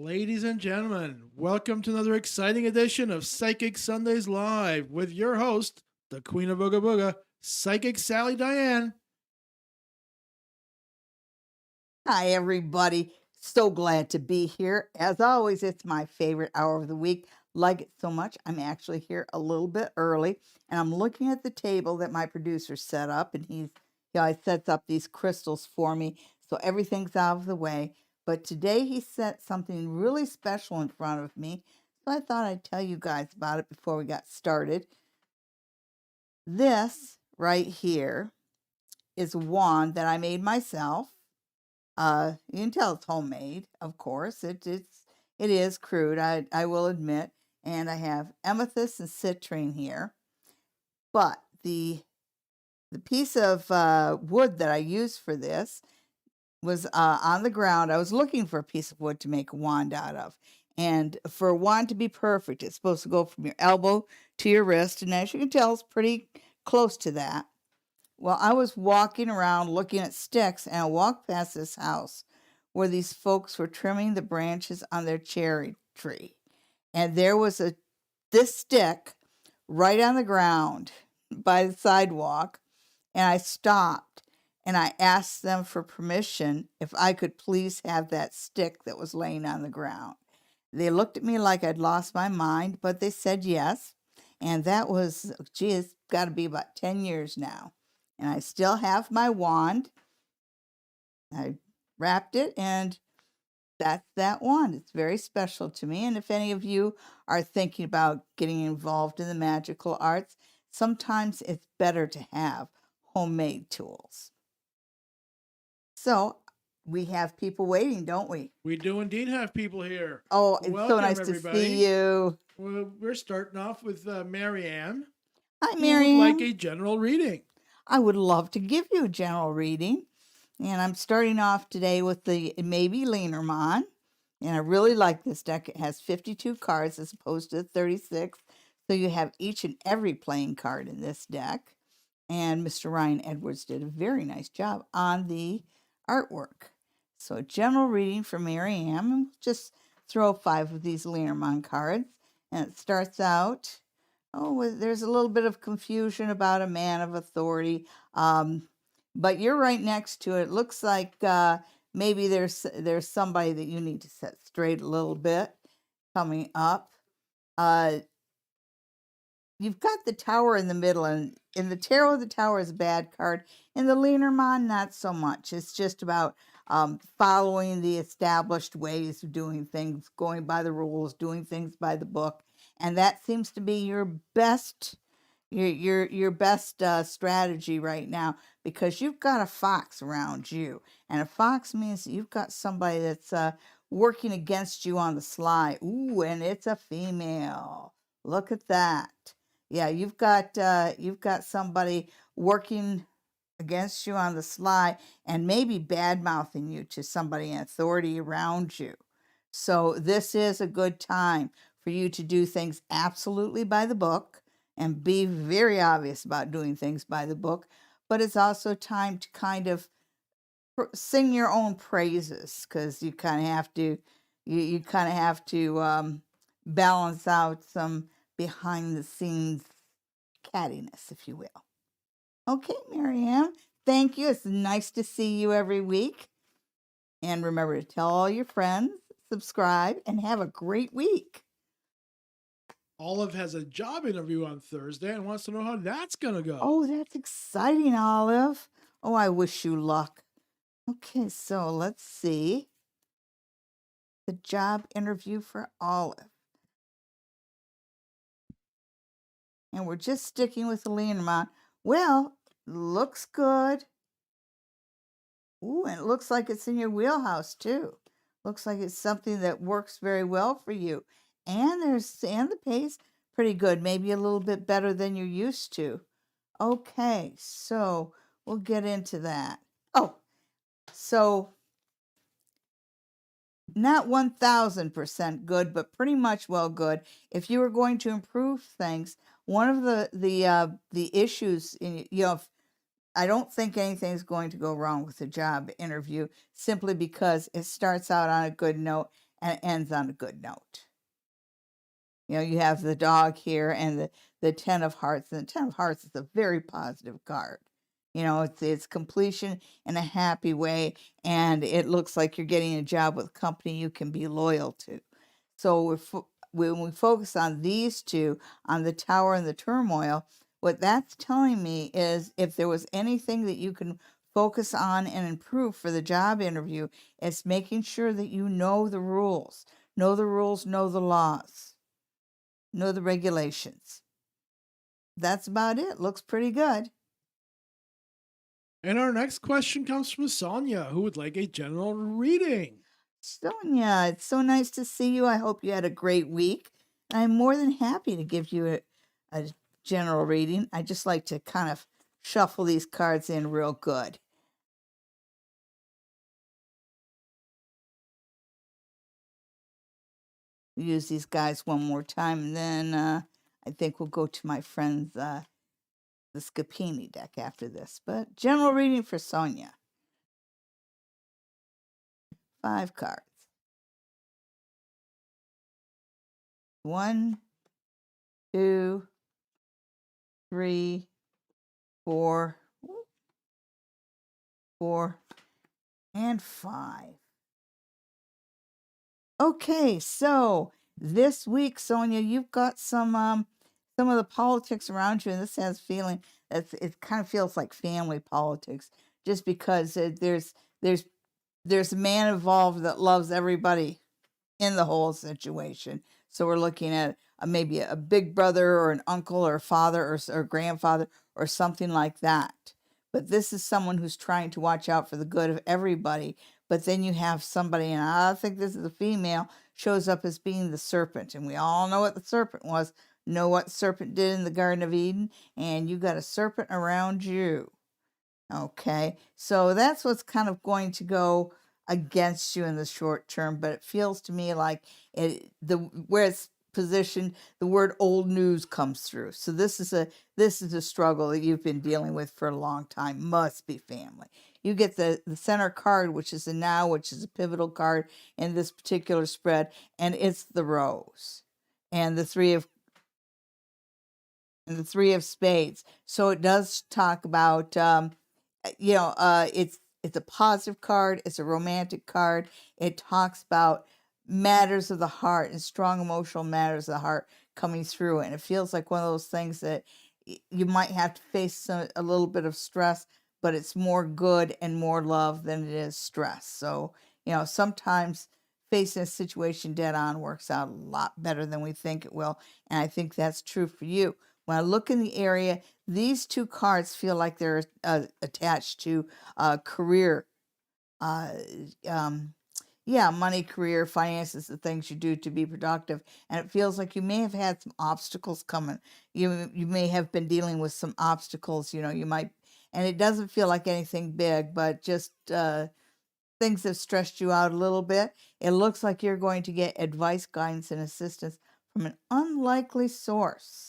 Ladies and gentlemen, welcome to another exciting edition of Psychic Sundays Live with your host, the Queen of Booga Booga, Psychic Sally Diane. Hi, everybody. So glad to be here. As always, it's my favorite hour of the week. Like it so much, I'm actually here a little bit early, and I'm looking at the table that my producer set up, and he always sets up these crystals for me, so everything's out of the way. But today he set something really special in front of me, so I thought I'd tell you guys about it before we got started. This right here is a wand that I made myself. You can tell it's homemade, of course. It is crude, I will admit. And I have amethyst and citrine here. But the piece of wood that I used for this was on the ground. I was looking for a piece of wood to make a wand out of. And for a wand to be perfect, it's supposed to go from your elbow to your wrist. And as you can tell, it's pretty close to that. Well, I was walking around looking at sticks, and I walked past this house where these folks were trimming the branches on their cherry tree. And there was this stick right on the ground by the sidewalk. And I stopped and I asked them for permission if I could please have that stick that was laying on the ground. They looked at me like I'd lost my mind, but they said yes. And that was, gee, it's got to be about 10 years now. And I still have my wand. I wrapped it, and that's that wand. It's very special to me. And if any of you are thinking about getting involved in the magical arts, sometimes it's better to have homemade tools. So we have people waiting, don't we? We do indeed have people here. Oh, it's Welcome, so nice everybody. to see you. Well, we're starting off with Mary Ann, Hi, who Mary would like Ann. a general reading. I would love to give you a general reading. And I'm starting off today with the Maybe Lenormand. And I really like this deck. It has 52 cards as opposed to 36. So you have each and every playing card in this deck. And Mr. Ryan Edwards did a very nice job on the artwork. So a general reading for Mary Ann. Just throw 5 of these Lenormand cards. And it starts out, there's a little bit of confusion about a man of authority. But you're right next to it. Looks like maybe there's somebody that you need to set straight a little bit coming up. You've got the Tower in the middle, and in the Tarot, the Tower is a bad card. In the Lenormand, not so much. It's just about following the established ways of doing things, going by the rules, doing things by the book, and that seems to be your best strategy right now, because you've got a fox around you, and a fox means that you've got somebody that's working against you on the sly. Ooh, and it's a female. Look at that. Yeah, you've got somebody working against you on the sly and maybe bad mouthing you to somebody in authority around you. So this is a good time for you to do things absolutely by the book and be very obvious about doing things by the book. But it's also time to kind of sing your own praises, because you kind of have to, you kind of have to balance out some behind the scenes cattiness, if you will. Okay, Mary Ann, thank you. It's nice to see you every week. And remember to tell all your friends, subscribe, and have a great week. Olive has a job interview on Thursday and wants to know how that's going to go. Oh, that's exciting, Olive. Oh, I wish you luck. Okay, so let's see. The job interview for Olive. And we're just sticking with the Lenormand. Well, looks good. Ooh, and it looks like it's in your wheelhouse too. Looks like it's something that works very well for you. And the pay's pretty good, maybe a little bit better than you're used to. Okay, so we'll get into that. Oh, so not 1000% good, but pretty much well good. If you were going to improve things, one of the issues in, I don't think anything's going to go wrong with the job interview, simply because it starts out on a good note and it ends on a good note. You know, you have the dog here and the Ten of Hearts. And the Ten of Hearts is a very positive card. You know, it's completion in a happy way, and it looks like you're getting a job with a company you can be loyal to. So when we focus on these two, on the Tower and the turmoil, what that's telling me is if there was anything that you can focus on and improve for the job interview, it's making sure that you know the rules, know the rules, know the laws, know the regulations. That's about it. Looks pretty good. And our next question comes from Sonia, who would like a general reading. Sonia, it's so nice to see you. I hope you had a great week. I'm more than happy to give you a general reading. I just like to kind of shuffle these cards in real good. Use these guys one more time, and then I think we'll go to my friend's the Scapini deck after this. But general reading for Sonia. 5 cards. 1, 2, 3, 4, 4, and 5. Okay, so this week, Sonia, you've got some of the politics around you, and this has feeling that it kind of feels like family politics, just because there's a man involved that loves everybody in the whole situation. So we're looking at maybe a big brother or an uncle or a father or grandfather or something like that. But this is someone who's trying to watch out for the good of everybody. But then you have somebody, and I think this is a female, shows up as being the serpent. And we all know what the serpent was, know what serpent did in the Garden of Eden, and you got a serpent around you. Okay, so that's what's kind of going to go against you in the short term, but it feels to me like where it's positioned, the word old news comes through. So this is a struggle that you've been dealing with for a long time. Must be family. You get the center card, which is a now, which is a pivotal card in this particular spread, and it's the Rose and the Three of Spades. So it does talk about it's a positive card, it's a romantic card. It talks about matters of the heart and strong emotional matters of the heart coming through, and it feels like one of those things that you might have to face a little bit of stress, but it's more good and more love than it is stress. So sometimes facing a situation dead on works out a lot better than we think it will, and I think that's true for you. When I look in the area, these 2 cards feel like they're attached to career, money, career, finances, the things you do to be productive. And it feels like you may have had some obstacles coming. You may have been dealing with some obstacles. You might, and it doesn't feel like anything big, but just things have stressed you out a little bit. It looks like you're going to get advice, guidance, and assistance from an unlikely source.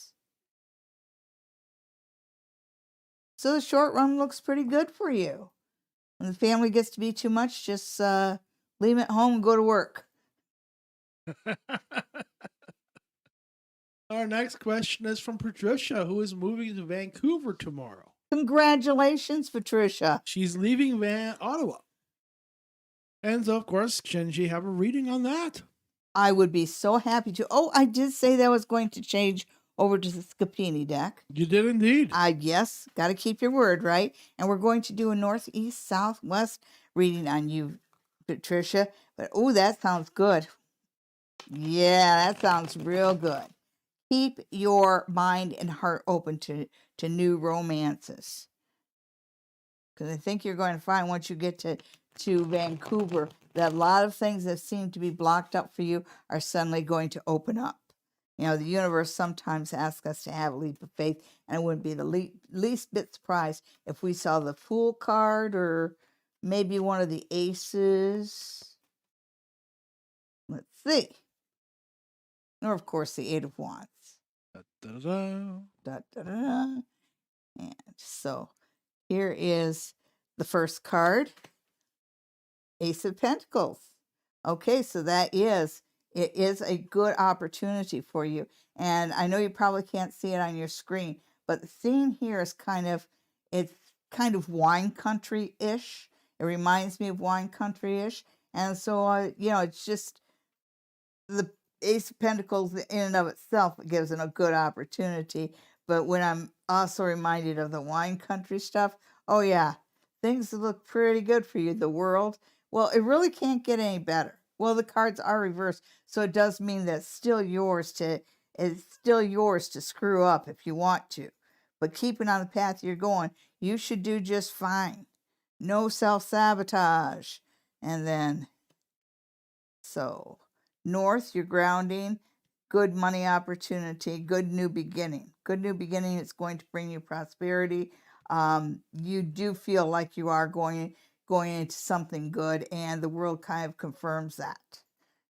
So the short run looks pretty good for you. When the family gets to be too much, just leave it home and go to work. Our next question is from Patricia, who is moving to Vancouver tomorrow. Congratulations, Patricia. She's leaving Ottawa. And so, of course, can she have a reading on that? I would be so happy to. Oh, I did say that I was going to change over to the Scapini deck. You did indeed. Yes, got to keep your word, right? And we're going to do a northeast, southwest reading on you, Patricia. But oh, that sounds good. Yeah, that sounds real good. Keep your mind and heart open to new romances. Because I think you're going to find once you get to Vancouver that a lot of things that seem to be blocked up for you are suddenly going to open up. The universe sometimes asks us to have a leap of faith, and it wouldn't be the least bit surprised if we saw the Fool card or maybe one of the Aces. Let's see. Or, of course, the Eight of Wands. Da, da, da. Da, da, da. And so here is the first card, Ace of Pentacles. Okay, so it is a good opportunity for you. And I know you probably can't see it on your screen, but the scene here is it's kind of wine country-ish. It reminds me of wine country-ish. And so, it's just the Ace of Pentacles in and of itself gives it a good opportunity. But when I'm also reminded of the wine country stuff, oh yeah, things look pretty good for you. The world, well, it really can't get any better. Well, the cards are reversed, so it does mean that it's still yours to screw up if you want to. But keeping on the path you're going, you should do just fine. No self-sabotage. And then so, north, you're grounding, good money opportunity, good new beginning. Good new beginning is going to bring you prosperity. You do feel like you are going into something good, and the world kind of confirms that.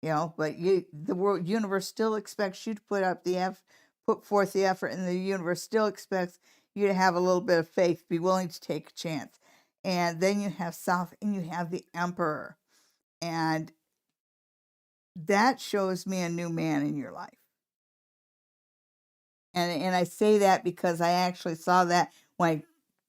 But the universe still expects you to put forth the effort, and the universe still expects you to have a little bit of faith, be willing to take a chance. And then you have south, and you have the emperor. And that shows me a new man in your life. And I say that because I actually saw that when I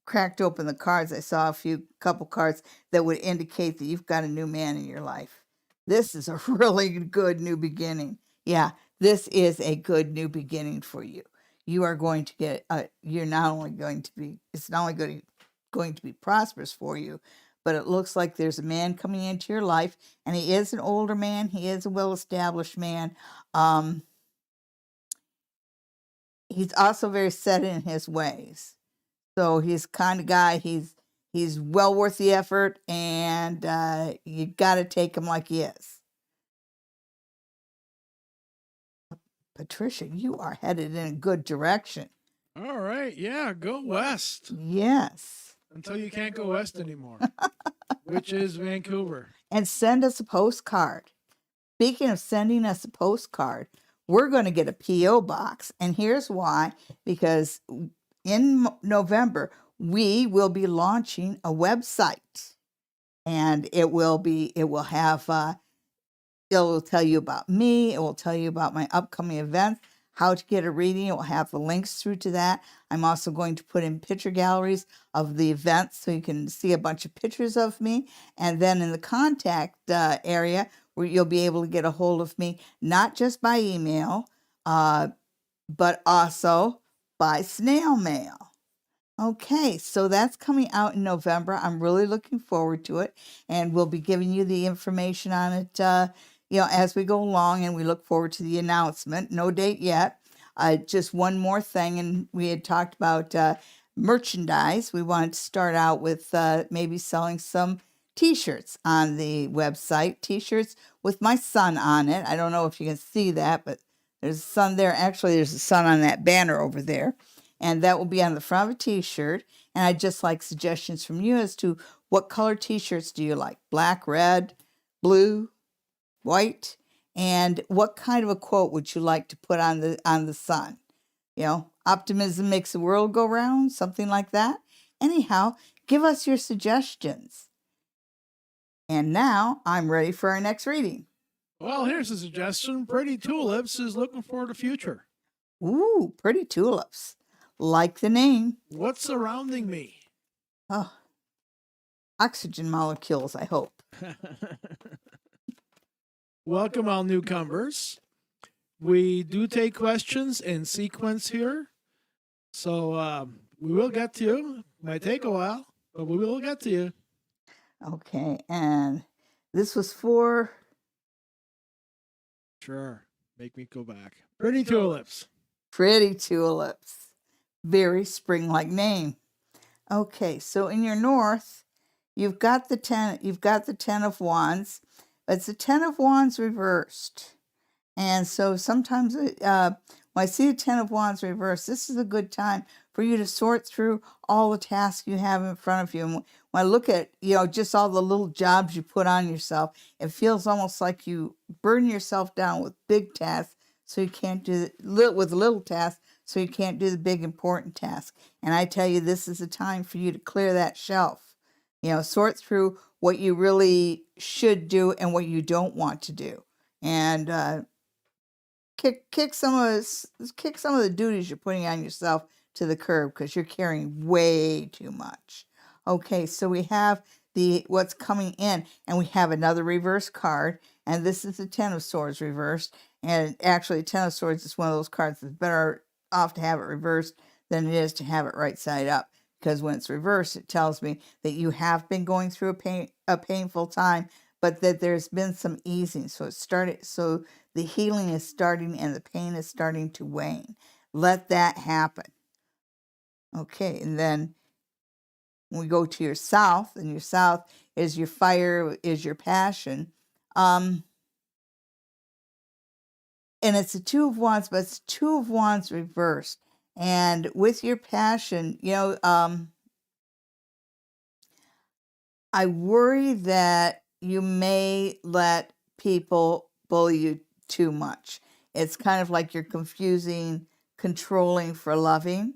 cracked open the cards. I saw couple cards that would indicate that you've got a new man in your life. This is a really good new beginning. Yeah, this is a good new beginning for you. You are going to get, you're not only going to be, it's not only going to be prosperous for you, but it looks like there's a man coming into your life, and he is an older man. He is a well-established man. He's also very set in his ways. So he's the kind of guy, he's well worth the effort, and you got to take him like he is. Patricia, you are headed in a good direction. All right. Yeah. Go west. Yes. Until you can't go west anymore, which is Vancouver. And send us a postcard. Speaking of sending us a postcard, we're going to get a P.O. box. And here's why. Because in November, we will be launching a website. And it will have, it will tell you about me. It will tell you about my upcoming events, how to get a reading. It will have the links through to that. I'm also going to put in picture galleries of the events so you can see a bunch of pictures of me. And then in the contact area, where you'll be able to get a hold of me, not just by email, but also by snail mail. Okay, so that's coming out in November. I'm really looking forward to it, and we'll be giving you the information on it, as we go along, and we look forward to the announcement. No date yet. Just one more thing, and we had talked about merchandise. We wanted to start out with maybe selling some T-shirts on the website. T-shirts with my sun on it. I don't know if you can see that, but there's a sun there. Actually, there's a sun on that banner over there. And that will be on the front of a T-shirt. And I'd just like suggestions from you as to what color T-shirts do you like? Black, red, blue, white? And what kind of a quote would you like to put on the sun? Optimism makes the world go round, something like that. Anyhow, give us your suggestions. And now I'm ready for our next reading. Well, here's a suggestion. Pretty Tulips is looking for the future. Ooh, Pretty Tulips. Like the name. What's surrounding me? Oh, oxygen molecules, I hope. Welcome, all newcomers. We do take questions in sequence here. So we will get to you. Might take a while, but we will get to you. Okay, and this was for... Sure. Make me go back. Pretty Tulips. Pretty Tulips. Very spring-like name. Okay, so in your north, you've got the 10 of Wands. It's the 10 of Wands reversed. And so sometimes when I see the 10 of Wands reversed, this is a good time for you to sort through all the tasks you have in front of you. And when I look at, just all the little jobs you put on yourself, it feels almost like you burn yourself down with big tasks so you can't do with little tasks so you can't do the big important task. And I tell you, this is a time for you to clear that shelf. Sort through what you really should do and what you don't want to do, and kick some of the duties you're putting on yourself to the curb because you're carrying way too much. Okay, so we have the what's coming in, and we have another reverse card, and this is the Ten of Swords reversed. And actually, Ten of Swords is one of those cards that's better off to have it reversed than it is to have it right side up, because when it's reversed, it tells me that you have been going through a painful time, but that there's been some easing. So the healing is starting and the pain is starting to wane. Let that happen. Okay, and then when we go to your south, and your south is your fire, is your passion. And it's a Two of Wands, but it's Two of Wands reversed. And with your passion, I worry that you may let people bully you too much. It's kind of like you're confusing controlling for loving.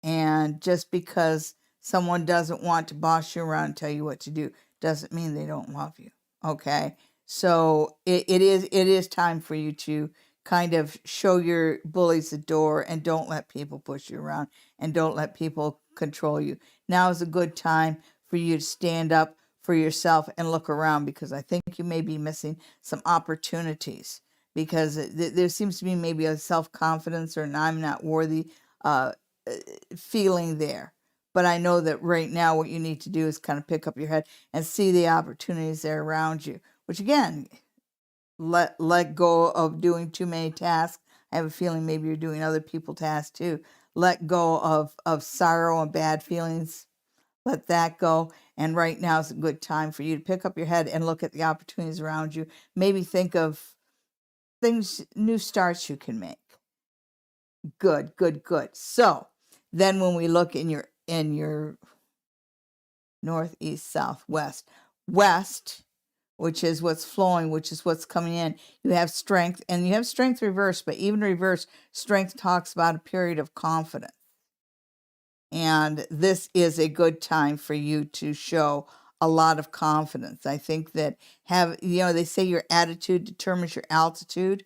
And just because someone doesn't want to boss you around and tell you what to do doesn't mean they don't love you. Okay? So it is time for you to kind of show your bullies the door, and don't let people push you around, and don't let people control you. Now is a good time for you to stand up for yourself and look around, because I think you may be missing some opportunities, because there seems to be maybe a self-confidence or an I'm not worthy feeling there. But I know that right now what you need to do is kind of pick up your head and see the opportunities there around you, which again, let go of doing too many tasks. I have a feeling maybe you're doing other people's tasks too. Let go of sorrow and bad feelings. Let that go. And right now is a good time for you to pick up your head and look at the opportunities around you. Maybe think of things, new starts you can make. Good, good, good. So then when we look in your north, east, south, west, which is what's flowing, which is what's coming in, you have strength, and you have strength reversed, but even reverse, strength talks about a period of confidence. And this is a good time for you to show a lot of confidence. I think that they say your attitude determines your altitude.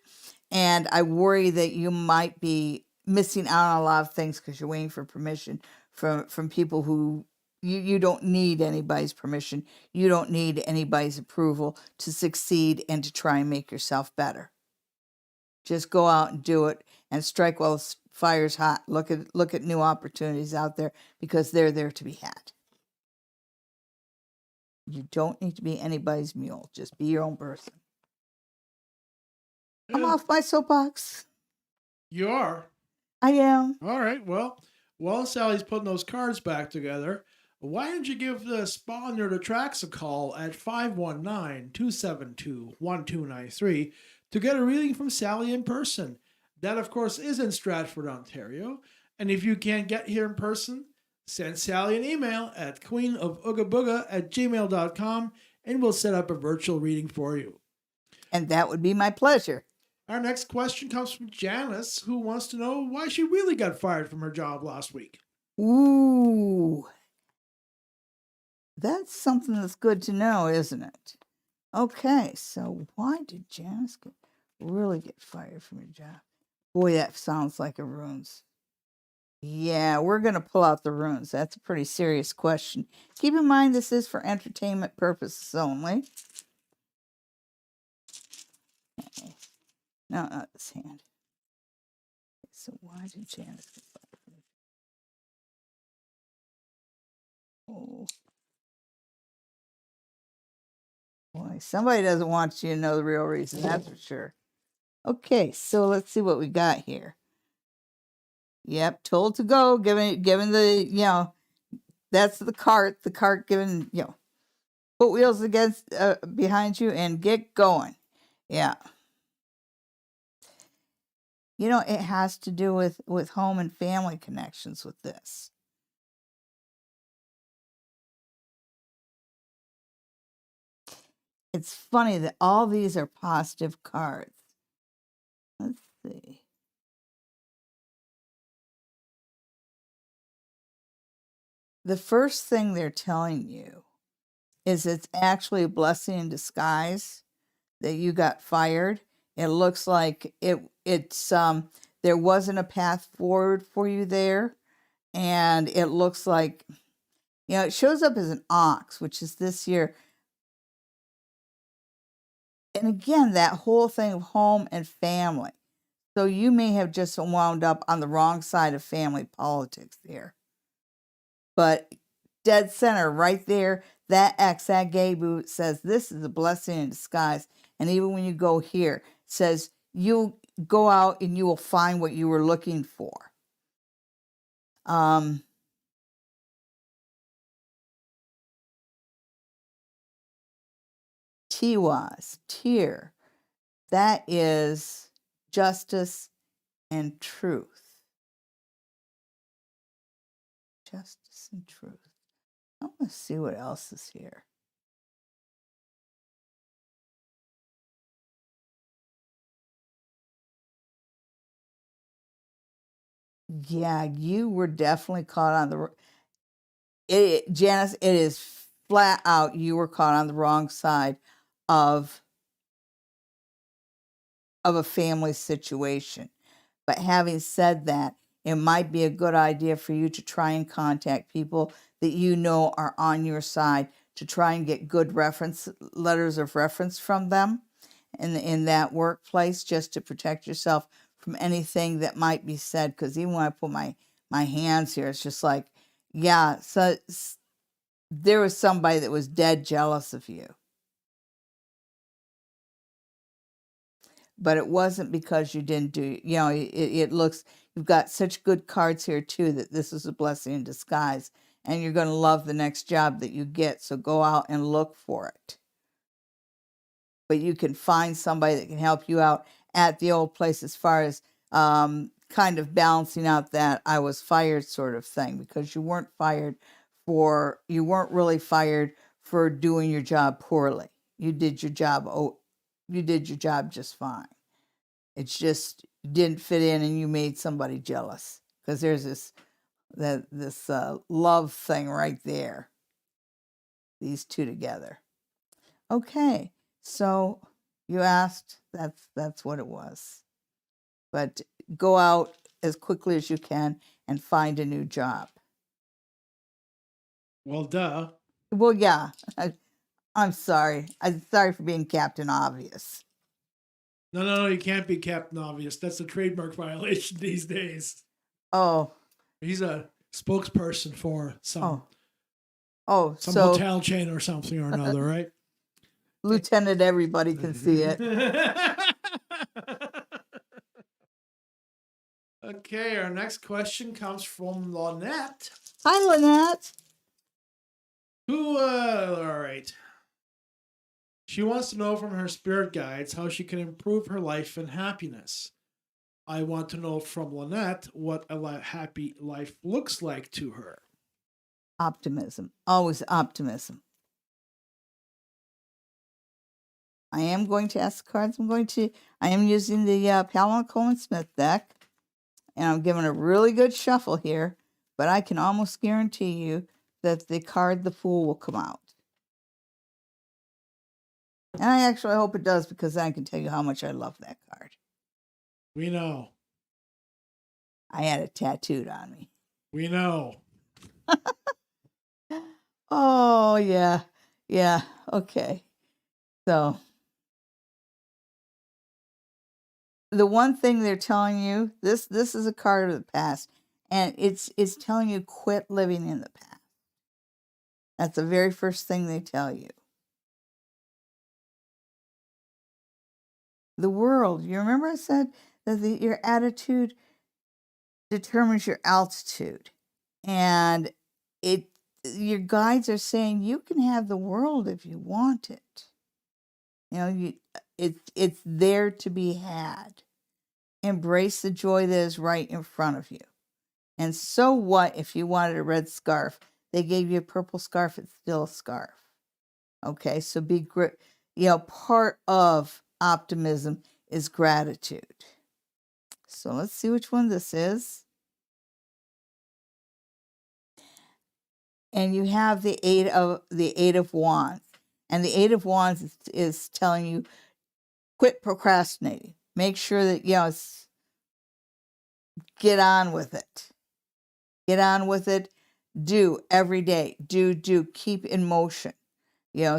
And I worry that you might be missing out on a lot of things because you're waiting for permission from people who you don't need anybody's permission. You don't need anybody's approval to succeed and to try and make yourself better. Just go out and do it and strike while the fire's hot. Look at new opportunities out there, because they're there to be had. You don't need to be anybody's mule. Just be your own person. I'm off my soapbox. You are? I am. All right. Well, while Sally's putting those cards back together, why don't you give the Spa Under the Tracks a call at 519-272-1293 to get a reading from Sally in person? That, of course, is in Stratford, Ontario. And if you can't get here in person, send Sally an email at queenofoogaboga@gmail.com, and we'll set up a virtual reading for you. And that would be my pleasure. Our next question comes from Janice, who wants to know why she really got fired from her job last week. Ooh. That's something that's good to know, isn't it? Okay, so why did Janice really get fired from her job? Boy, that sounds like a runes. Yeah, we're going to pull out the runes. That's a pretty serious question. Keep in mind this is for entertainment purposes only. Okay. No, not this hand. So why did Janice get fired from her job? Oh. Boy, somebody doesn't want you to know the real reason, that's for sure. Okay, so let's see what we got here. Yep, told to go, given the, that's the cart given, put wheels against, behind you and get going. Yeah. It has to do with home and family connections with this. It's funny that all these are positive cards. Let's see. The first thing they're telling you is it's actually a blessing in disguise that you got fired. It looks like it's there wasn't a path forward for you there, and it looks like, you know, it shows up as an ox, which is this year. And again, that whole thing of home and family. So you may have just wound up on the wrong side of family politics there. But dead center right there, that X, that gay boot says this is a blessing in disguise. And even when you go here, it says you go out and you will find what you were looking for. Tiwas, tear, that is justice and truth. Justice and truth. I want to see what else is here. Yeah, you were definitely caught on the Janice, it is flat out you were caught on the wrong side of a family situation. But having said that, it might be a good idea for you to try and contact people that you know are on your side to try and get good reference letters of reference from them in that workplace, just to protect yourself from anything that might be said. Because even when I put my hands here, it's just like, yeah, so there was somebody that was dead jealous of you. But it wasn't because you didn't do, you know, it looks, you've got such good cards here too, that this is a blessing in disguise, and you're going to love the next job that you get. So go out and look for it. But you can find somebody that can help you out at the old place as far as kind of balancing out that I was fired sort of thing, because you weren't really fired for doing your job poorly. You did your job. You did your job just fine. It's just you didn't fit in, and you made somebody jealous, because there's this love thing right there. These two together. Okay, so you asked. That's what it was. But go out as quickly as you can and find a new job. Well, duh. Well, yeah. I'm sorry. I'm sorry for being Captain Obvious. No, you can't be Captain Obvious. That's a trademark violation these days. Oh. He's a spokesperson for some some so hotel chain or something or another, right? Lieutenant, everybody can see it. Okay, our next question comes from Lynette. Hi, Lynette. All right. She wants to know from her spirit guides how she can improve her life and happiness. I want to know from Lynette what a happy life looks like to her. Optimism. Always optimism. I am going to ask cards. I am using the Pamela Coleman Smith deck, and I'm giving a really good shuffle here, but I can almost guarantee you that the card, the Fool, will come out. And I actually hope it does, because then I can tell you how much I love that card. We know. I had it tattooed on me. We know. Oh, yeah. Yeah. Okay. So the one thing they're telling you, this is a card of the past, and it's telling you quit living in the past. That's the very first thing they tell you. The world. You remember I said that your attitude determines your altitude, and your guides are saying you can have the world if you want it. You know, it's there to be had. Embrace the joy that is right in front of you. And so what if you wanted a red scarf? They gave you a purple scarf. It's still a scarf. Okay, so part of optimism is gratitude. So let's see which one this is. and you have the eight of wands, and the eight of wands is telling you quit procrastinating. Make sure that get on with it. Get on with it. Do every day. Do keep in motion.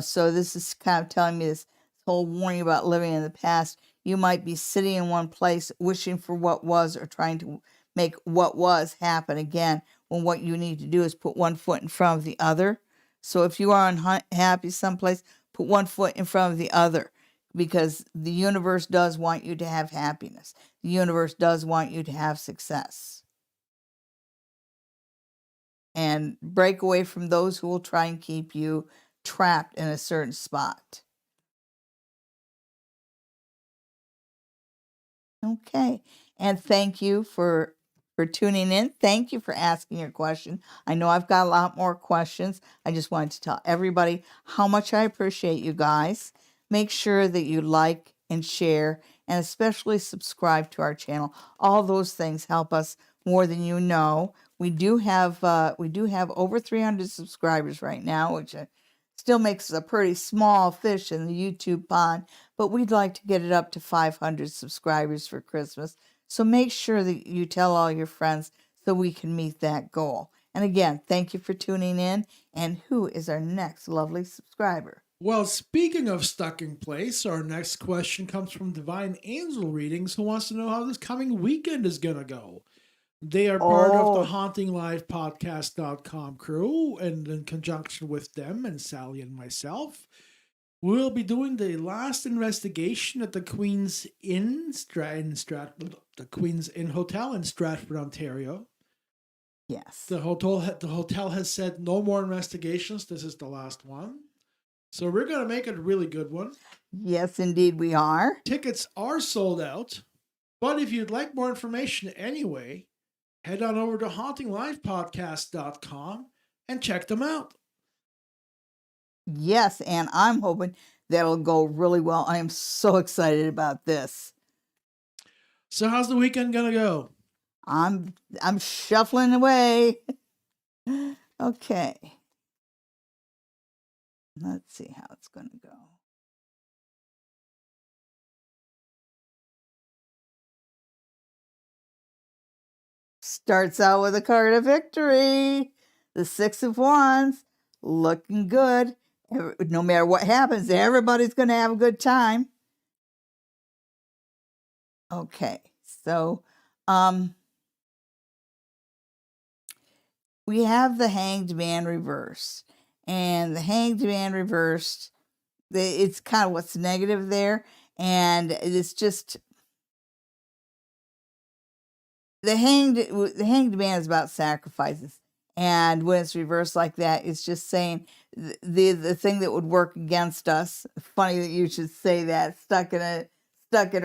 So this is kind of telling me this whole warning about living in the past. You might be sitting in one place wishing for what was, or trying to make what was happen again, when what you need to do is put one foot in front of the other. So if you are unhappy someplace, put one foot in front of the other, because the universe does want you to have happiness. The universe does want you to have success. And break away from those who will try and keep you trapped in a certain spot. Okay. And thank you for tuning in. Thank you for asking your question. I know I've got a lot more questions. I just wanted to tell everybody how much I appreciate you guys. Make sure that you like and share, and especially subscribe to our channel. All those things help us more than you know. We do have over 300 subscribers right now, which still makes us a pretty small fish in the YouTube pond, but we'd like to get it up to 500 subscribers for Christmas. So make sure that you tell all your friends so we can meet that goal. And again, thank you for tuning in. And who is our next lovely subscriber? Well, speaking of stuck in place, our next question comes from Divine Angel Readings, who wants to know how this coming weekend is going to go. They are part of the HauntingLifePodcast.com crew, and in conjunction with them and Sally and myself, we'll be doing the last investigation at the Queen's Inn, the Queen's Inn Hotel in Stratford, Ontario. Yes. The hotel has said no more investigations. This is the last one. So we're going to make it a really good one. Yes, indeed we are. Tickets are sold out. But if you'd like more information anyway, head on over to HauntingLifePodcast.com and check them out. Yes, and I'm hoping that'll go really well. I am so excited about this. So how's the weekend going to go? I'm shuffling away. Okay. Let's see how it's going to go. Starts out with a card of victory. The Six of Wands. Looking good. No matter what happens, everybody's going to have a good time. Okay. So, we have the Hanged Man reversed. And the Hanged Man reversed, it's kind of what's negative there. And it's just, the hanged man is about sacrifices. And when it's reversed like that, it's just saying the thing that would work against us. Funny that you should say that. Stuck in a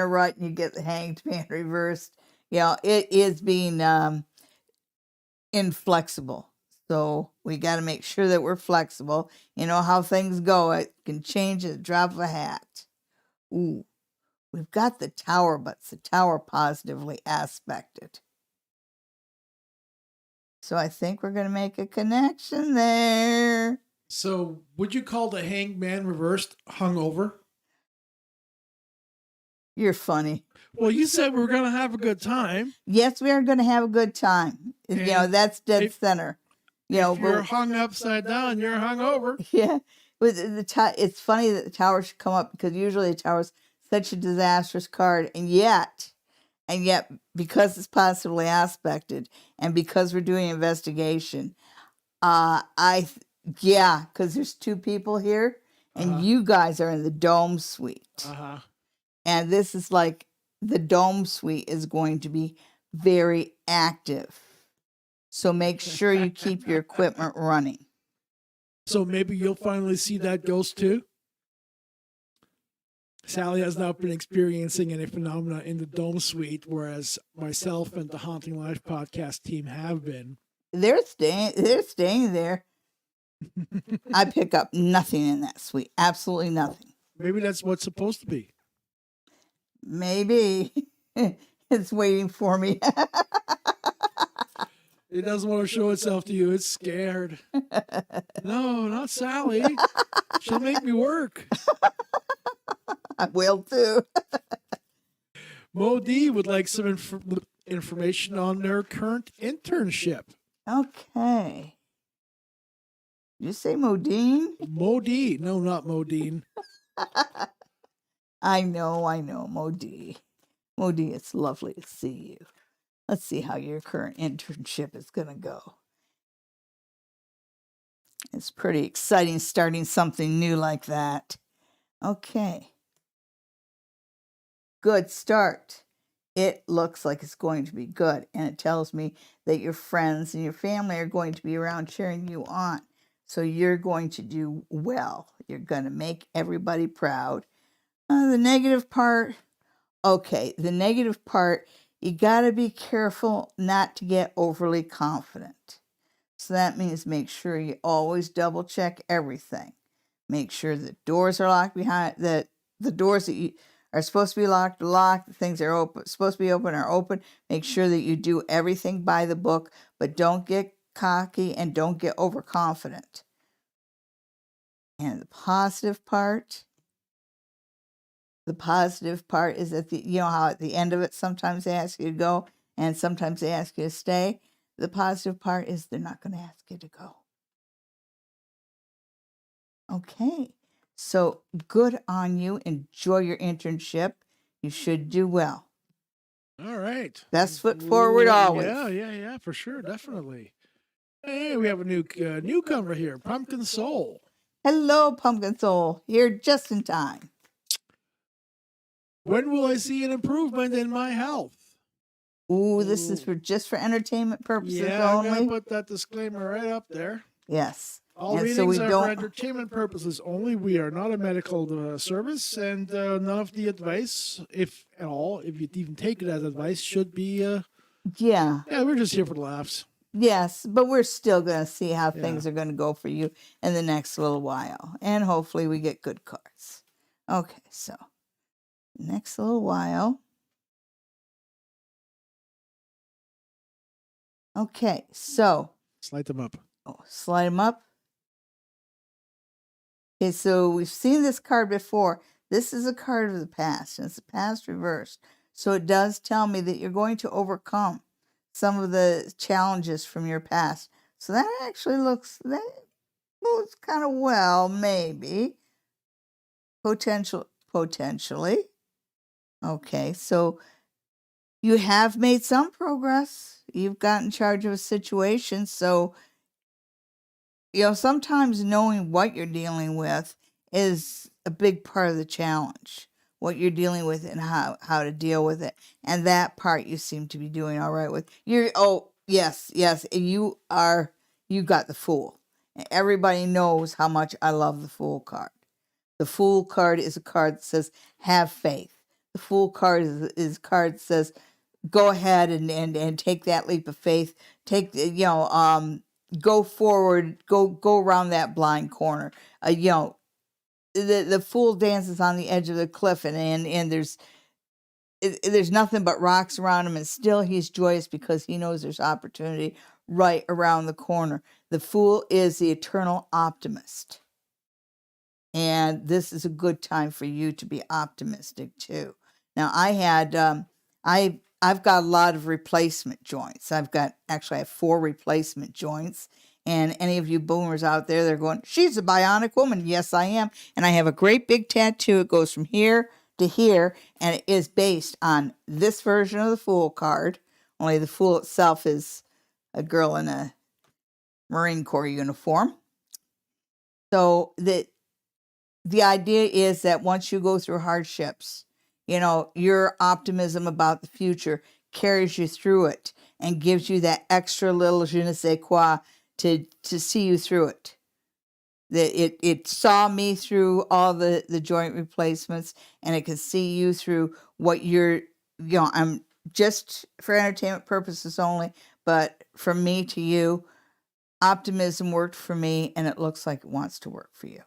rut and you get the Hanged Man reversed. It is being inflexible. So we got to make sure that we're flexible. You know how things go. It can change at the drop of a hat. Ooh, we've got the Tower, but it's the Tower positively aspected. So I think we're going to make a connection there. So would you call the Hanged Man reversed hungover? You're funny. Well, you said we were going to have a good time. Yes, we are going to have a good time. And That's dead center. If you're hung upside down, you're hungover. Yeah. It's funny that the Tower should come up, because usually the Tower's such a disastrous card, and yet, because it's possibly aspected, and because we're doing investigation, because there's two people here, and you guys are in the Dome Suite. And this is like, the Dome Suite is going to be very active. So make sure you keep your equipment running. So maybe you'll finally see that ghost too? Sally has not been experiencing any phenomena in the Dome Suite, whereas myself and the Haunting Life podcast team have been. They're staying there. I pick up nothing in that suite. Absolutely nothing. Maybe that's what's supposed to be. Maybe. It's waiting for me. It doesn't want to show itself to you. It's scared. No, not Sally. She'll make me work. I will too. Mo D would like some information on their current internship. Okay. Did you say Modine? Mo D. No, not Modine. I know, Modi. Modi, it's lovely to see you. Let's see how your current internship is going to go. It's pretty exciting starting something new like that. Okay. Good start. It looks like it's going to be good. And it tells me that your friends and your family are going to be around cheering you on. So you're going to do well. You're going to make everybody proud. The negative part, okay, the negative part, you got to be careful not to get overly confident. So that means make sure you always double check everything. Make sure the doors are locked behind, that the doors that you are supposed to be locked are locked, the things that are open, supposed to be open are open. Make sure that you do everything by the book, but don't get cocky and don't get overconfident. And the positive part is that you know how at the end of it sometimes they ask you to go and sometimes they ask you to stay. The positive part is they're not going to ask you to go. Okay, so good on you. Enjoy your internship. You should do well. All right. Best foot forward always. Yeah, for sure, definitely. Hey, we have a new newcomer here, Pumpkin Soul. Hello, Pumpkin Soul. Here just in time. When will I see an improvement in my health? Ooh, this is just for entertainment purposes yeah, only. I'm going to put that disclaimer right up there. Yes. All And readings so we are don't... for entertainment purposes only. We are not a medical service, and none of the advice, if at all, if you even take it as advice, should be... yeah, we're just here for the laughs. Yes, but we're still going to see how things are going to go for you in the next little while. And hopefully we get good cards. Okay, so next little while. Okay, so. Slide them up. Slide them up. Okay, so we've seen this card before. This is a card of the past, and it's the past reversed. So it does tell me that you're going to overcome some of the challenges from your past. So that actually looks kind of well, maybe. Potentially. Okay, so you have made some progress. You've gotten charge of a situation. So, sometimes knowing what you're dealing with is a big part of the challenge. What you're dealing with and how to deal with it. And that part you seem to be doing all right with. Yes. You got the Fool. And everybody knows how much I love the Fool card. The Fool card is a card that says, have faith. The Fool card is a card that says, go ahead and take that leap of faith. Go forward, go around that blind corner. The Fool dances on the edge of the cliff and there's nothing but rocks around him, and still he's joyous because he knows there's opportunity right around the corner. The Fool is the eternal optimist. And this is a good time for you to be optimistic too. Now I've got a lot of replacement joints. I have 4 replacement joints. And any of you boomers out there, they're going, she's a bionic woman. Yes, I am. And I have a great big tattoo. It goes from here to here. And it is based on this version of the Fool card. Only the Fool itself is a girl in a Marine Corps uniform. So the idea is that once you go through hardships, your optimism about the future carries you through it and gives you that extra little je ne sais quoi to see you through it. It saw me through all the joint replacements, and it can see you through what I'm just for entertainment purposes only, but from me to you, optimism worked for me, and it looks like it wants to work for you.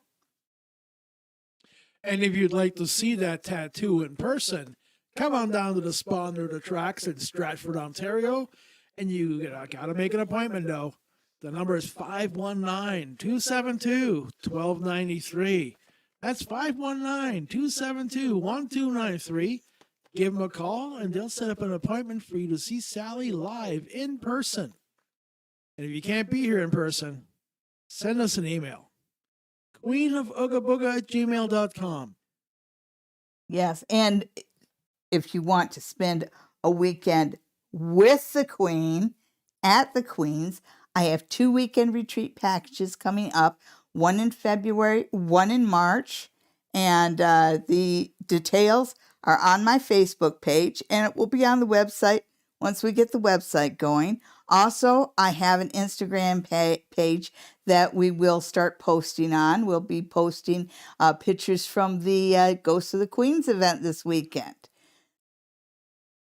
And if you'd like to see that tattoo in person, come on down to the Spawn or the Tracks in Stratford, Ontario, And you got to make an appointment, though. The number is 519-272-1293. That's 519-272-1293. Give them a call, and they'll set up an appointment for you to see Sally live in person. And if you can't be here in person, send us an email. queenofoogaboga@gmail.com. Yes. And if you want to spend a weekend with the Queen at the Queen's, I have 2 weekend retreat packages coming up, one in February, one in March. And the details are on my Facebook page, and it will be on the website once we get the website going. Also, I have an Instagram page that we will start posting on. We'll be posting pictures from the Ghost of the Queens event this weekend.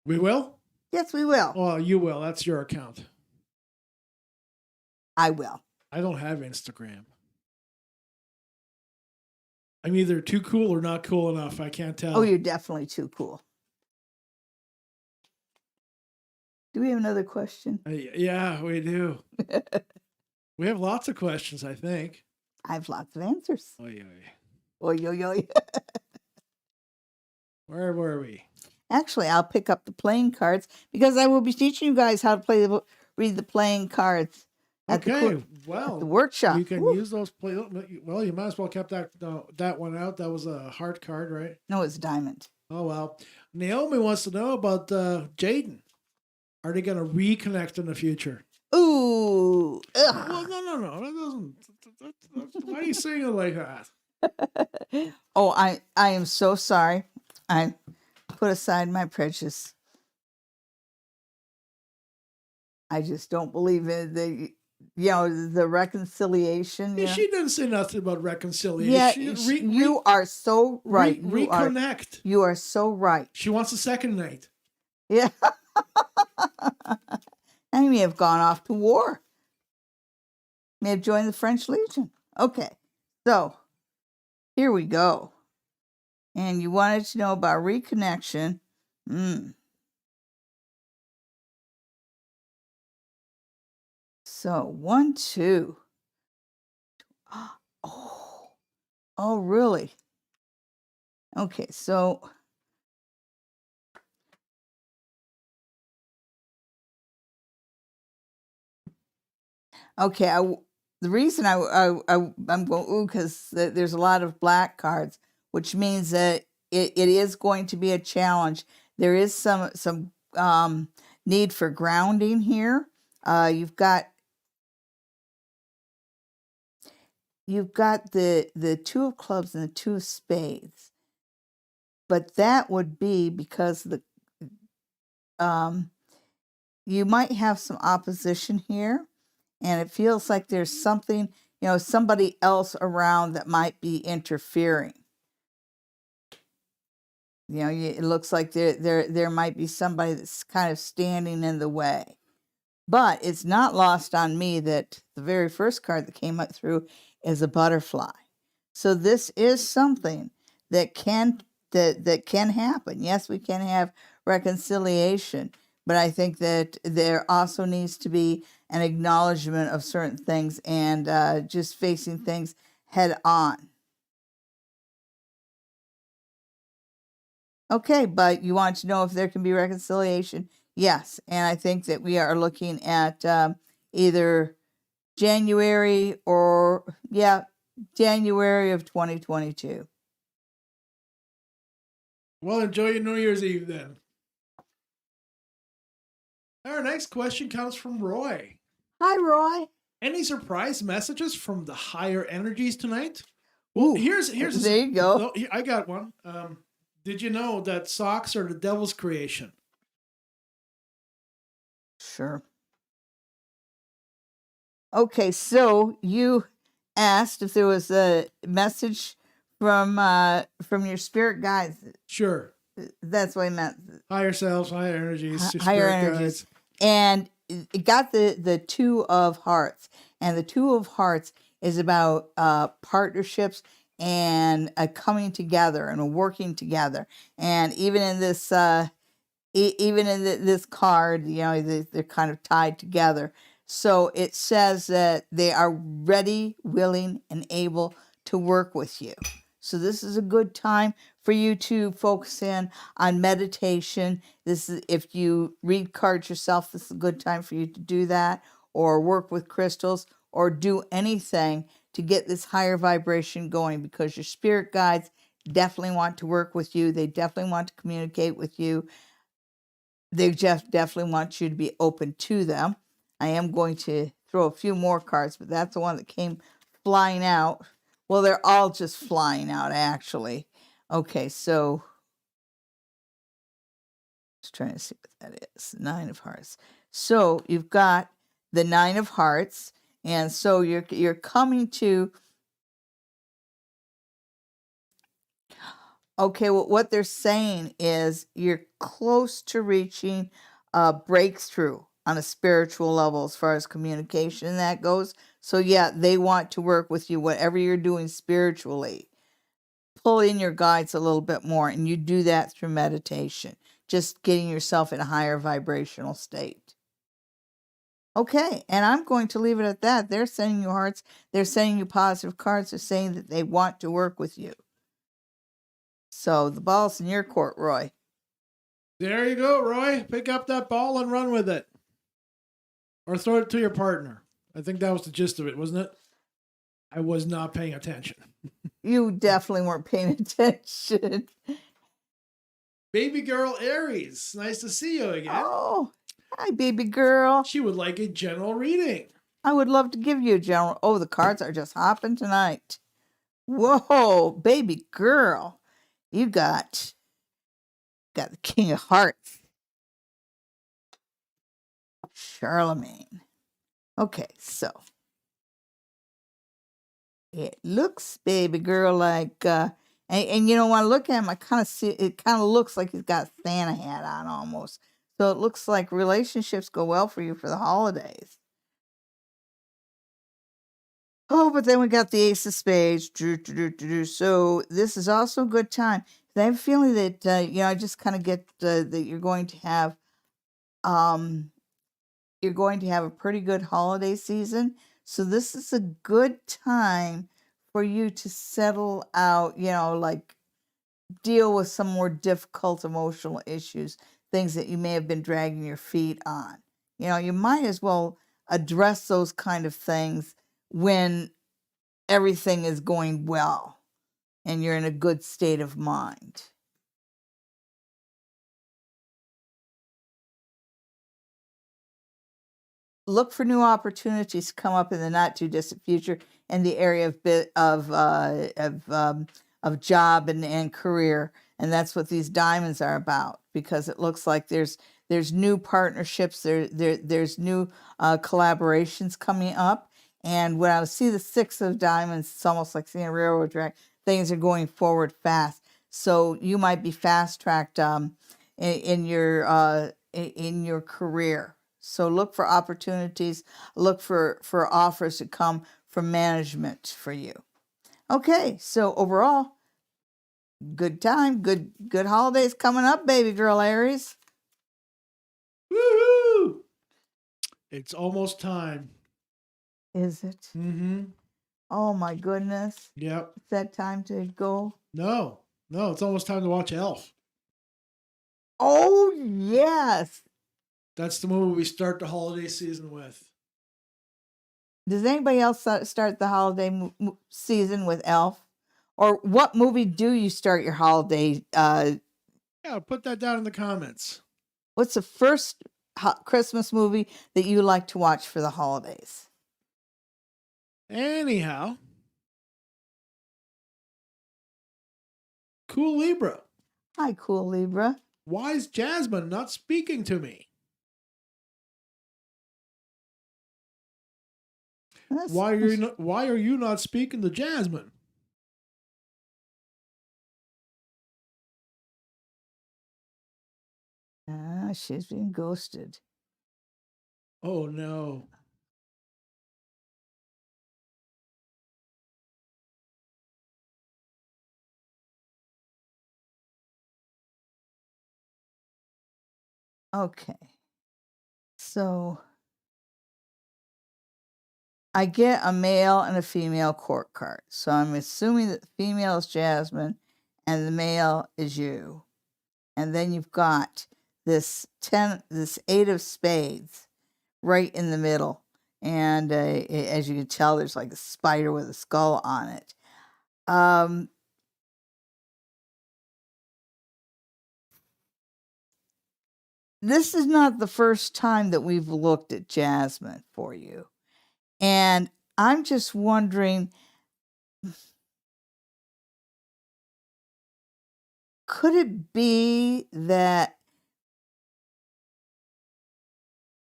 We will? Yes, we will. Well, you will. That's your account. I will. I don't have Instagram. I'm either too cool or not cool enough. I can't tell. Oh, you're definitely too cool. Do we have another question? Yeah, we do. We have lots of questions, I think. I have lots of answers. Oy, oy. Oy, oy, oy. Where were we? Actually, I'll pick up the playing cards because I will be teaching you guys how to read the playing cards at Okay, the workshop. you can Woo. use those. Well, you might as well kept that one out. That was a heart card, right? No, it's diamond. Oh, well. Naomi wants to know about Jaden. Are they going to reconnect in the future? Ooh. Ugh. Well, no. That doesn't. Why are you saying it like that? Oh, I am so sorry. I put aside my prejudice. I just don't believe in the reconciliation. Yeah, she didn't say nothing about reconciliation. Yeah, you are so right. Reconnect. You are so right. She wants a second night. Yeah. I may have gone off to war. May have joined the French Legion. Okay, so here we go. And you wanted to know about reconnection. So 1, 2. Oh, really? Okay, so okay, the reason I'm going because there's a lot of black cards, which means that it is going to be a challenge. There is some need for grounding here. You've got the 2 of clubs and the 2 of spades, but that would be because you might have some opposition here, and it feels like there's something, somebody else around that might be interfering. It looks like there might be somebody that's kind of standing in the way. But it's not lost on me that the very first card that came up through is a butterfly. So this is something that can happen. Yes, we can have reconciliation, but I think that there also needs to be an acknowledgement of certain things and just facing things head on. Okay, but you want to know if there can be reconciliation? Yes, and I think that we are looking at either January January of 2022. Well, enjoy your New Year's Eve then. Our next question comes from Roy. Hi, Roy. Any surprise messages from the higher energies tonight? Well, Ooh, here's there you go. I got one. Did you know that socks are the devil's creation? Sure. Okay, so you asked if there was a message from your spirit guides. Sure. That's what I meant. Higher selves, higher energies, Higher spirit energies. guides. And it got the 2 of hearts. And the 2 of hearts is about partnerships and a coming together and a working together. And even in this even in this card, they're kind of tied together. So it says that they are ready, willing, and able to work with you. So this is a good time for you to focus in on meditation. This is, if you read cards yourself, this is a good time for you to do that, or work with crystals, or do anything to get this higher vibration going, because your spirit guides definitely want to work with you. They definitely want to communicate with you. They just definitely want you to be open to them. I am going to throw a few more cards, but that's the one that came flying out. Well, they're all just flying out, actually. Okay, so just trying to see what that is. Nine of Hearts. So you've got the Nine of Hearts, and so you're coming to. Okay, well, what they're saying is you're close to reaching a breakthrough on a spiritual level as far as communication and that goes. So, yeah, they want to work with you, whatever you're doing spiritually. Pull in your guides a little bit more, and you do that through meditation, just getting yourself in a higher vibrational state. Okay, and I'm going to leave it at that. They're sending you hearts, they're sending you positive cards, they're saying that they want to work with you. So the ball's in your court, Roy. There you go, Roy. Pick up that ball and run with it. Or throw it to your partner. I think that was the gist of it, wasn't it? I was not paying attention. You definitely weren't paying attention. Baby girl Aries. Nice to see you again. Oh, hi, baby girl. She would like a general reading. I would love to give you a general. Oh, the cards are just hopping tonight. Whoa, baby girl. You got the King of Hearts. Charlemagne. Okay, so it looks, baby girl, like and you know, when I look at him, I kind of see it kind of looks like he's got Santa hat on almost. So it looks like relationships go well for you for the holidays. Oh, but then we got the Ace of Spades. So this is also a good time. I have a feeling that I just kind of get that you're going to have a pretty good holiday season. So this is a good time for you to settle out, like deal with some more difficult emotional issues, things that you may have been dragging your feet on. You might as well address those kind of things when everything is going well and you're in a good state of mind. Look for new opportunities to come up in the not too distant future in the area of job and career, and that's what these diamonds are about, because it looks like there's new partnerships, there's new collaborations coming up. And when I see the Six of Diamonds, it's almost like seeing a railroad track. Things are going forward fast, so you might be fast tracked in your career. So look for opportunities, look for offers to come from management for you. Okay, so overall, good time, good holidays coming up, baby girl Aries. Woohoo! It's almost time. Is it? Mm-hmm. Oh my goodness. Yep. It's that time to go. No, it's almost time to watch Elf. Oh yes. That's the movie we start the holiday season with. Does anybody else start the holiday season with Elf? Or what movie do you start your holiday? Yeah, put that down in the comments. What's the first Christmas movie that you like to watch for the holidays? Anyhow, Cool Libra. Hi, Cool Libra. Why is Jasmine not speaking to me? Why are you not speaking to Jasmine? She's been ghosted. Oh no. Okay. So I get a male and a female court card. So I'm assuming that the female is Jasmine and the male is you. And then you've got this Eight of Spades right in the middle. And as you can tell, there's like a spider with a skull on it. This is not the first time that we've looked at Jasmine for you. And I'm just wondering, could it be that,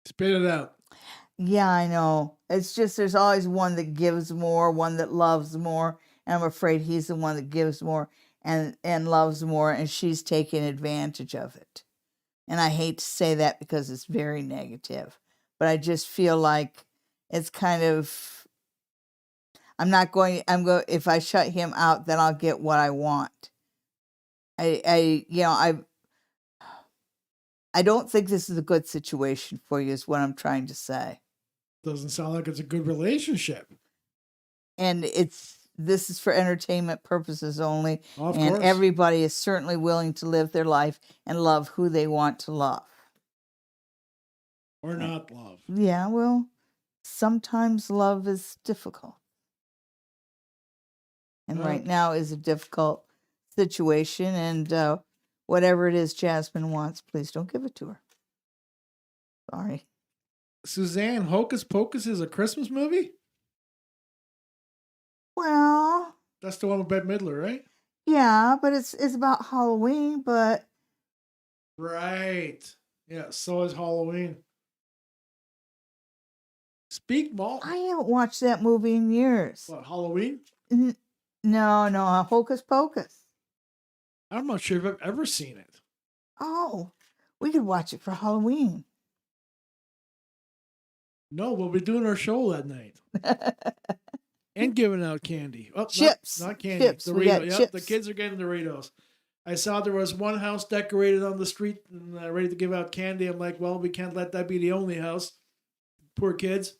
Spit it out. yeah, I know. It's just there's always one that gives more, one that loves more. And I'm afraid he's the one that gives more and loves more, and she's taking advantage of it. And I hate to say that because it's very negative, but I just feel like it's kind of, if I shut him out, then I'll get what I want. I don't think this is a good situation for you, is what I'm trying to say. Doesn't sound like it's a good relationship. And this is for entertainment purposes only. Of and course. Everybody is certainly willing to live their life and love who they want to love. Or not love. Yeah, well, sometimes love is difficult. And right now is a difficult situation. And whatever it is Jasmine wants, please don't give it to her. Sorry. Suzanne, Hocus Pocus is a Christmas movie? Well, That's the one with Bette Midler, right? yeah, but it's about Halloween, but... Right. Yeah, so is Halloween. Speak Malt. I haven't watched that movie in years. What, Halloween? No, Hocus Pocus. I'm not sure if I've ever seen it. Oh, we could watch it for Halloween. No, we'll be doing our show that night. And giving out candy. Oh, chips. Not candy. Chips. We got chips. The kids are getting Doritos. I saw there was one house decorated on the street and ready to give out candy. I'm like, well, we can't let that be the only house. Poor kids.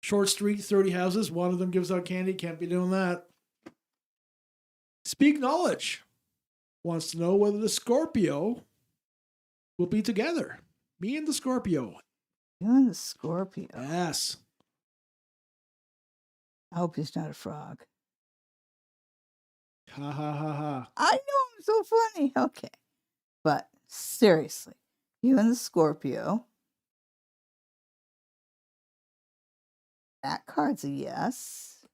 Short street, 30 houses. One of them gives out candy. Can't be doing that. Speak Knowledge wants to know whether the Scorpio will be together. Me and the Scorpio. You and the Scorpio. Yes. I hope he's not a frog. Ha ha ha ha. I know, I'm so funny. Okay. But seriously, you and the Scorpio. That card's a yes.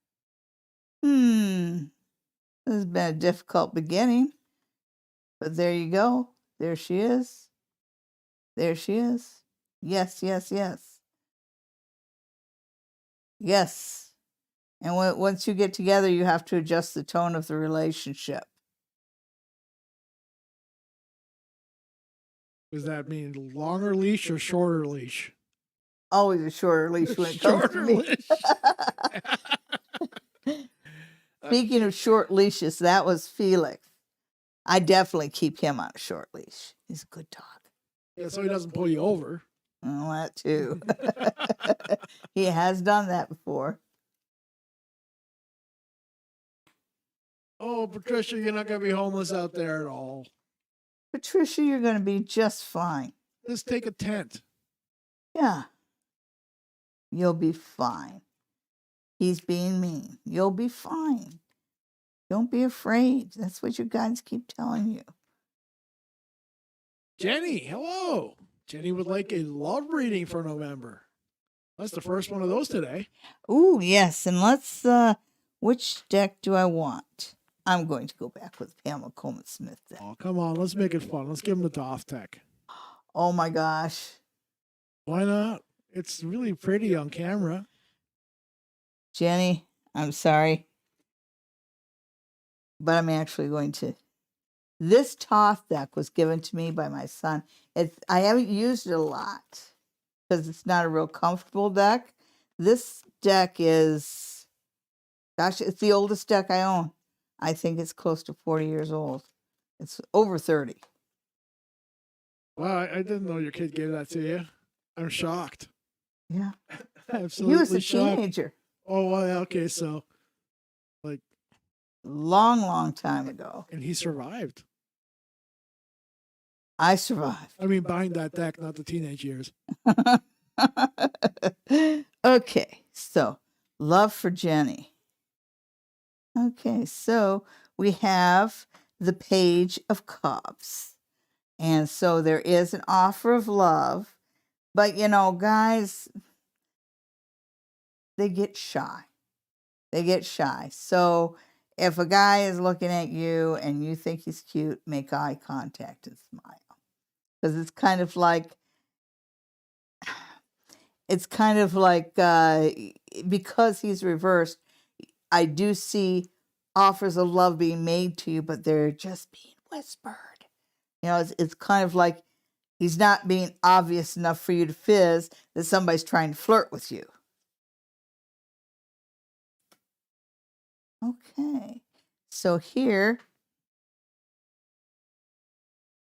This has been a difficult beginning. But there you go. There she is. There she is. Yes, yes, yes. Yes. And once you get together, you have to adjust the tone of the relationship. Does that mean longer leash or shorter leash? Always a shorter leash when it comes to me. Speaking of short leashes, that was Felix. I definitely keep him on a short leash. He's a good dog. Yeah, so he doesn't pull you over. Oh, that too. He has done that before. Oh, Patricia, you're not going to be homeless out there at all. Patricia, you're going to be just fine. Just take a tent. Yeah. You'll be fine. He's being mean. You'll be fine. Don't be afraid. That's what your guides keep telling you. Jenny, hello. Jenny would like a love reading for November. That's the first one of those today. Ooh, yes. And let's, which deck do I want? I'm going to go back with Pamela Coleman Smith deck. Oh, come on. Let's make it fun. Let's give him the Toth Tech. Oh, my gosh. Why not? It's really pretty on camera. Jenny, I'm sorry. But I'm actually going to. This Toth deck was given to me by my son. I haven't used it a lot because it's not a real comfortable deck. This deck is, gosh, it's the oldest deck I own. I think it's close to 40 years old. It's over 30. Wow, I didn't know your kid gave that to you. I'm shocked. Yeah. He was Absolutely a shocked. teenager. Oh, well, okay, so like, Long, long time ago. and he survived. I survived. I mean, behind that deck, not the teenage years. Okay, so love for Jenny. Okay, so we have the Page of Cups. And so there is an offer of love. But, you know, guys, they get shy. They get shy. So if a guy is looking at you and you think he's cute, make eye contact and smile. Because it's kind of like, because he's reversed, I do see offers of love being made to you, but they're just being whispered. You know, it's kind of like he's not being obvious enough for you to fizz that somebody's trying to flirt with you. Okay, so here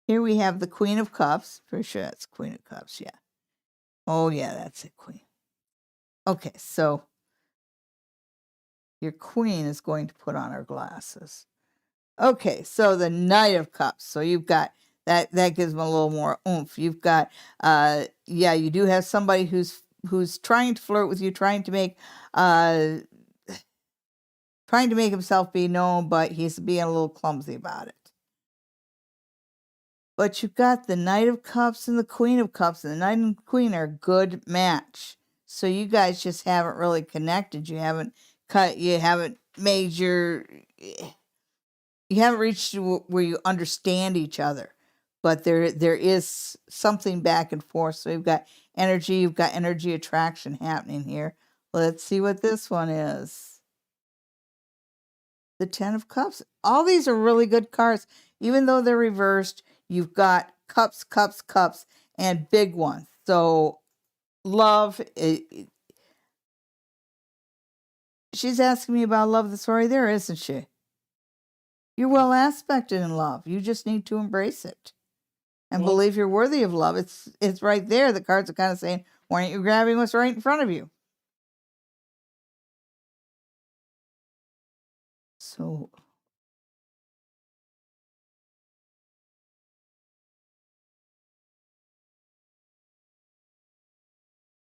we have the Queen of Cups. Pretty sure that's Queen of Cups, yeah. Oh, yeah, that's it, Queen. Okay, so your queen is going to put on her glasses. Okay, so the Knight of Cups. So you've got that gives them a little more oomph. You've got you do have somebody who's trying to flirt with you, trying to make himself be known, but he's being a little clumsy about it. But you've got the Knight of Cups and the Queen of Cups, and the Knight and Queen are a good match. So you guys just haven't really connected. You haven't reached where you understand each other. But there is something back and forth. So you've got energy attraction happening here. Let's see what this one is. The Ten of Cups. All these are really good cards. Even though they're reversed, you've got cups, cups, cups, and big ones. So love, she's asking me about love that's already there, isn't she? You're well aspected in love. You just need to embrace it and believe you're worthy of love. It's right there. The cards are kind of saying, why aren't you grabbing what's right in front of you? So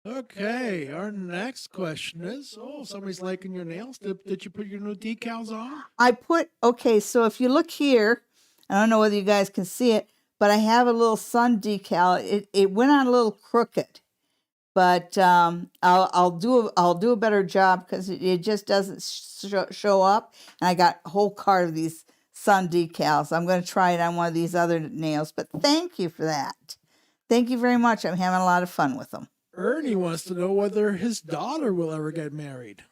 Okay, our next question is, somebody's liking your nails. Did you put your new decals on? So if you look here, I don't know whether you guys can see it, but I have a little sun decal. It went on a little crooked, but I'll do a better job because it just doesn't show up. And I got a whole cart of these sun decals. I'm going to try it on one of these other nails, but thank you for that. Thank you very much. I'm having a lot of fun with them. Ernie wants to know whether his daughter will ever get married.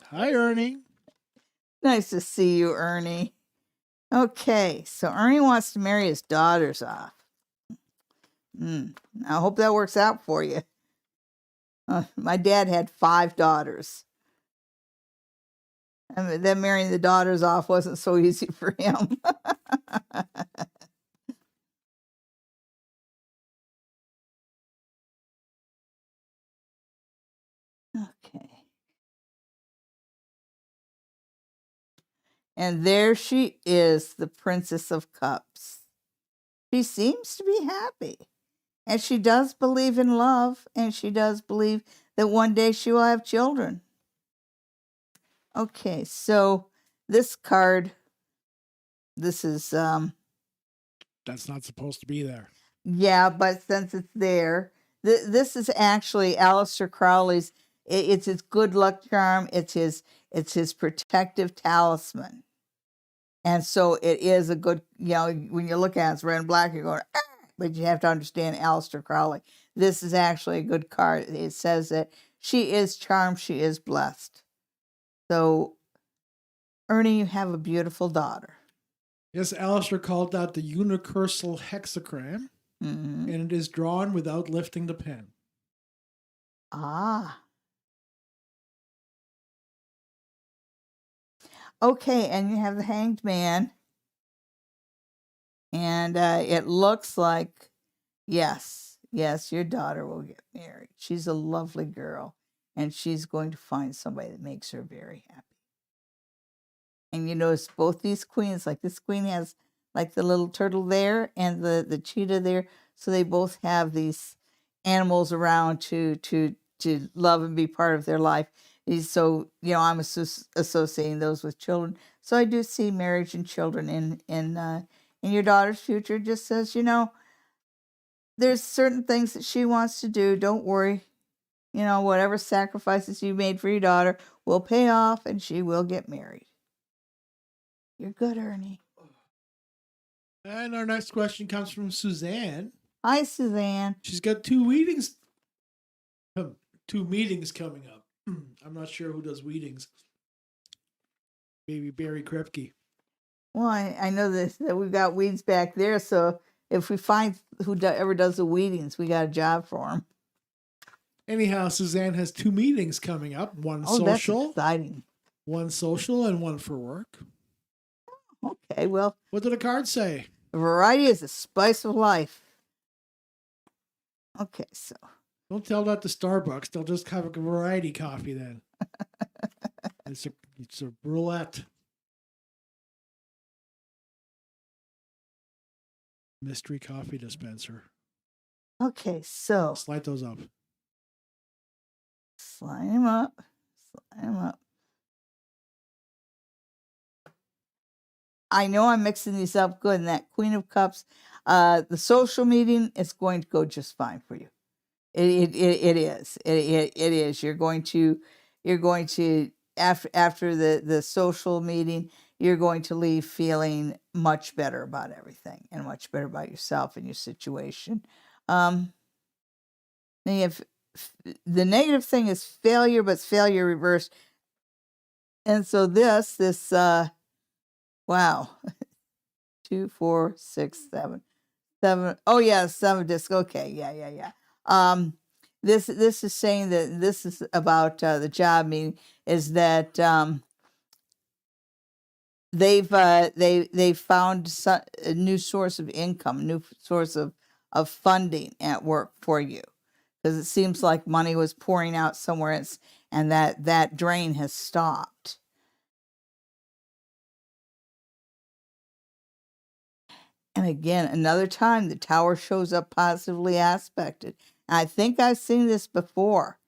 Hi, Ernie. Nice to see you, Ernie. Okay, so Ernie wants to marry his daughters off. I hope that works out for you. My dad had 5 daughters. And then marrying the daughters off wasn't so easy for him. Okay. And there she is, the Princess of Cups. She seems to be happy. And she does believe in love. And she does believe that one day she will have children. Okay, so this card, this is... That's not supposed to be there. Yeah, but since it's there, this is actually Aleister Crowley's. It's his good luck charm. It's his protective talisman. And so it is a good, when you look at it, it's red and black, you're going, ah! But you have to understand Aleister Crowley. This is actually a good card. It says that she is charmed, she is blessed. So, Ernie, you have a beautiful daughter. Yes, Alistair called that the unicursal hexagram, and it is drawn without lifting the pen. Ah. Okay, and you have the Hanged Man. And it looks like, yes, your daughter will get married. She's a lovely girl, and she's going to find somebody that makes her very happy. And you notice both these queens, like this queen has like the little turtle there and the cheetah there. So they both have these animals around to love and be part of their life. So, I'm associating those with children. So I do see marriage and children in your daughter's future. Just says, there's certain things that she wants to do. Don't worry. Whatever sacrifices you made for your daughter will pay off and she will get married. You're good, Ernie. And our next question comes from Suzanne. Hi, Suzanne. She's got two meetings coming up. I'm not sure who does weedings. Maybe Barry Kripke. Well, I know that we've got weeds back there, so if we find who ever does the weedings, we got a job for them. Anyhow, Suzanne has two meetings coming up. One That's social. exciting. One social and one for work. Okay, well. What did the card say? Variety is the spice of life. Okay, so. Don't tell that to Starbucks. They'll just have a variety coffee then. It's a roulette. Mystery coffee dispenser. Okay, so. Slide those up. Slide him up. I know I'm mixing these up good. And that Queen of Cups, the social meeting is going to go just fine for you. It is. It is. You're going to after the social meeting, you're going to leave feeling much better about everything and much better about yourself and your situation. Then you have the negative thing is failure, but it's failure reversed. And so this wow. 2, 4, 6, 7. Oh yeah, 7 disc. Okay, yeah. This is saying that this is about the job meeting is that they've found a new source of income, new source of funding at work for you, because it seems like money was pouring out somewhere else, and that drain has stopped. And again, another time the tower shows up positively aspected. And I think I've seen this before.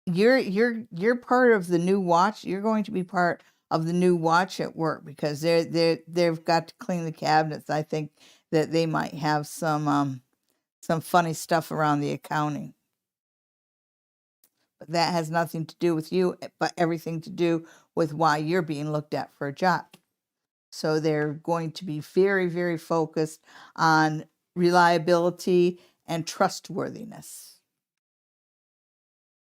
You're part of the new watch. You're going to be part of the new watch at work because they've got to clean the cabinets. I think that they might have some funny stuff around the accounting. But that has nothing to do with you, but everything to do with why you're being looked at for a job. So they're going to be very, very focused on reliability and trustworthiness.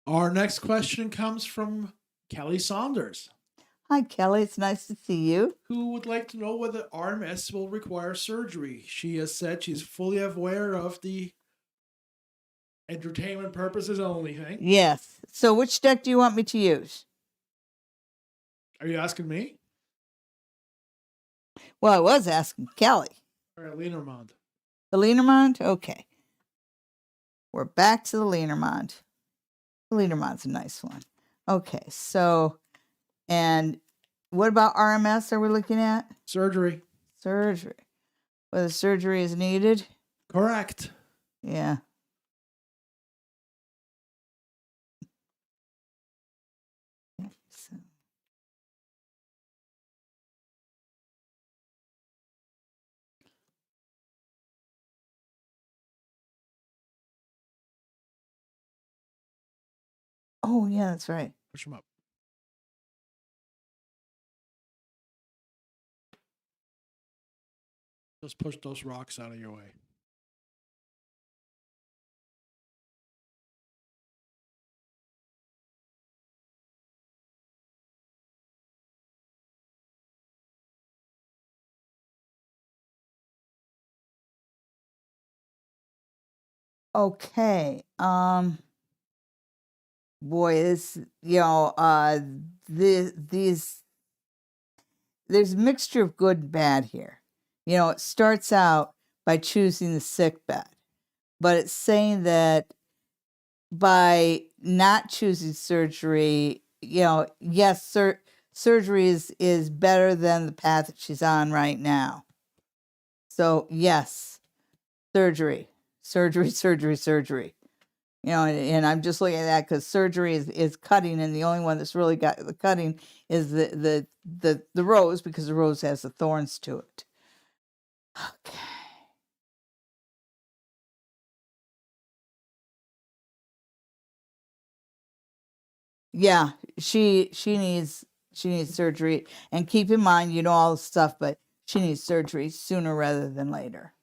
Our next question comes from Kelly Saunders. Hi, Kelly. It's nice to see you. Who would like to know whether RMS will require surgery. She has said she's fully aware of the entertainment purposes only thing. Yes. So which deck do you want me to use? Are you asking me? Well, I was asking Kelly. All right, Lenormand. The Lenormand? Okay. We're back to the Lenormand. The Lenormand's a nice one. Okay, so, and what about RMS are we looking at? Surgery. Surgery. Whether surgery is needed? Correct. Yeah. Oh, yeah, that's right. Push them up. Just push those rocks out of your way. Okay. Boy, this, these there's a mixture of good and bad here. It starts out by choosing the sick bed, but it's saying that by not choosing surgery, yes, surgery is better than the path that she's on right now. So yes, surgery. And I'm just looking at that because surgery is cutting, and the only one that's really got the cutting is the rose, because the rose has the thorns to it. Okay. Yeah, she needs surgery, and keep in mind, all the stuff, but she needs surgery sooner rather than later.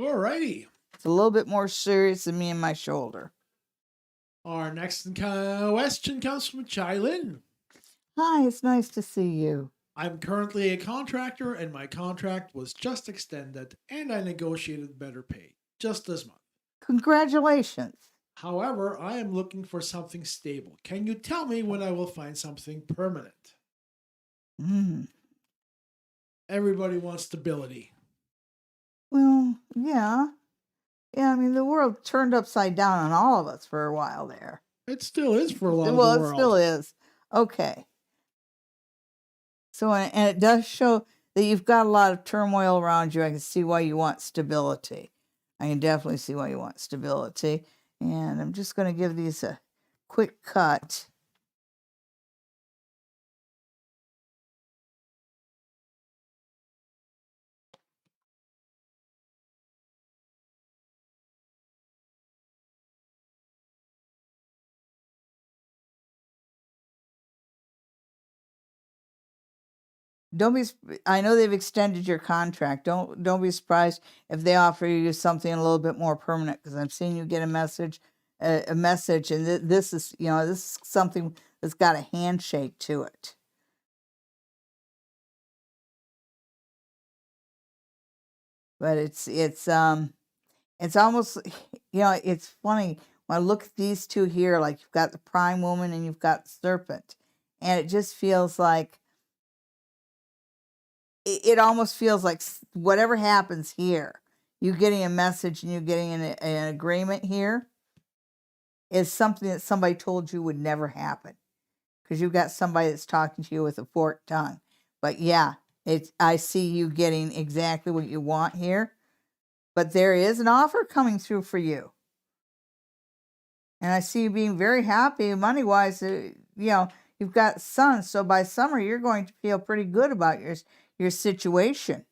Alrighty. It's a little bit more serious than me and my shoulder. Our next question comes from Chylin. Hi, it's nice to see you. I'm currently a contractor, and my contract was just extended, and I negotiated better pay just this month. Congratulations. However, I am looking for something stable. Can you tell me when I will find something permanent? Everybody wants stability. Well, yeah. Yeah, I mean, the world turned upside down on all of us for a while there. It still is for a lot of the Well, world. it still is. Okay. So, and it does show that you've got a lot of turmoil around you. I can see why you want stability. I can definitely see why you want stability. And I'm just going to give these a quick cut. I know they've extended your contract. Don't be surprised if they offer you something a little bit more permanent, because I'm seeing you get a message, and this is something that's got a handshake to it. But it's almost, it's funny when I look at these two here, like you've got the prime woman and you've got the serpent, and it just feels like it almost feels like whatever happens here, you getting a message and you getting an agreement here is something that somebody told you would never happen, because you've got somebody that's talking to you with a forked tongue. But yeah, I see you getting exactly what you want here, but there is an offer coming through for you. And I see you being very happy money-wise. You've got sun, so by summer you're going to feel pretty good about your situation.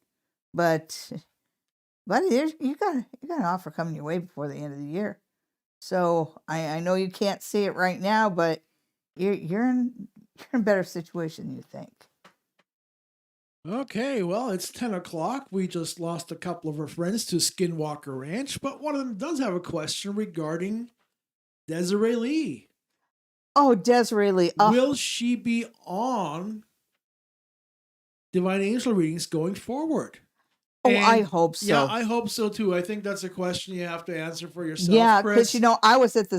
But buddy, you got an offer coming your way before the end of the year. So I know you can't see it right now, but you're in a better situation than you think. Okay, well, it's 10 o'clock. We just lost a couple of our friends to Skinwalker Ranch, but one of them does have a question regarding Desiree Lee. Oh, Desiree Lee. Will she be on Divine Angel readings going forward? Oh, I hope so. Yeah, I hope so too. I think that's a question you have to answer for yourself. Yeah, because I was at the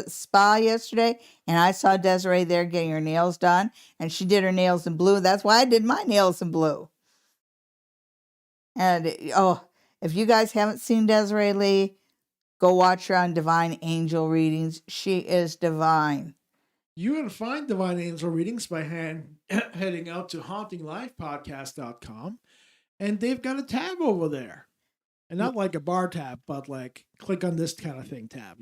spa yesterday, and I saw Desiree there getting her nails done, and she did her nails in blue. That's why I did my nails in blue. And if you guys haven't seen Desiree Lee, go watch her on Divine Angel readings. She is divine. You can find Divine Angel readings by heading out to hauntinglifepodcast.com. And they've got a tab over there. And not like a bar tab, but like click on this kind of thing tab,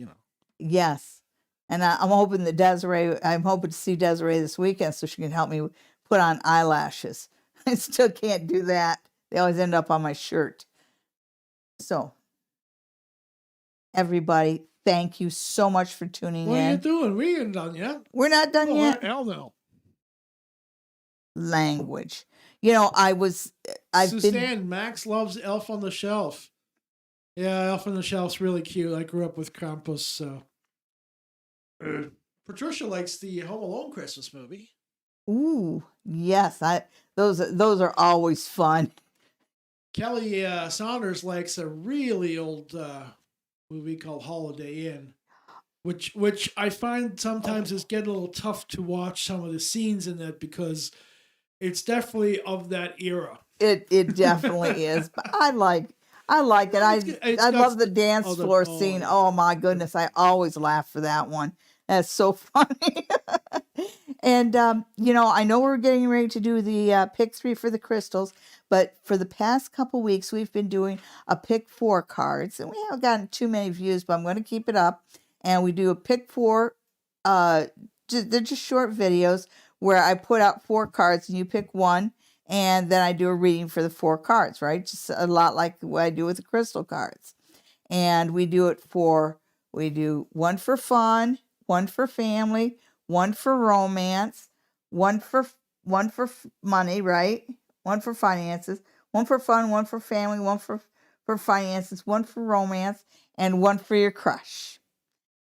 Yes. And I'm hoping to see Desiree this weekend so she can help me put on eyelashes. I still can't do that. They always end up on my shirt. So, everybody, thank you so much for tuning in. What are you doing? We ain't done yet. We're not done yet? Hell no. Language. Max loves Elf on the Shelf. Yeah, Elf on the Shelf's really cute. I grew up with Krampus, so. Patricia likes the Home Alone Christmas movie. Ooh, yes. Those are always fun. Kelly Saunders likes a really old movie called Holiday Inn, which I find sometimes is getting a little tough to watch some of the scenes in that, because it's definitely of that era. It definitely is. But I like it. I got love the dance oh, floor scene. yeah. Oh my goodness, I always laugh for that one. That's so funny. And I know we're getting ready to do the pick 3 for the crystals, but for the past couple weeks we've been doing a pick 4 cards, and we haven't gotten too many views, but I'm going to keep it up. And we do a pick 4. They're just short videos where I put out 4 cards and you pick one, and then I do a reading for the 4 cards, right? Just a lot like what I do with the crystal cards. And we do one for fun, one for family, one for romance, one for money, right? One for finances, one for fun, one for family, one for finances, one for romance, and one for your crush.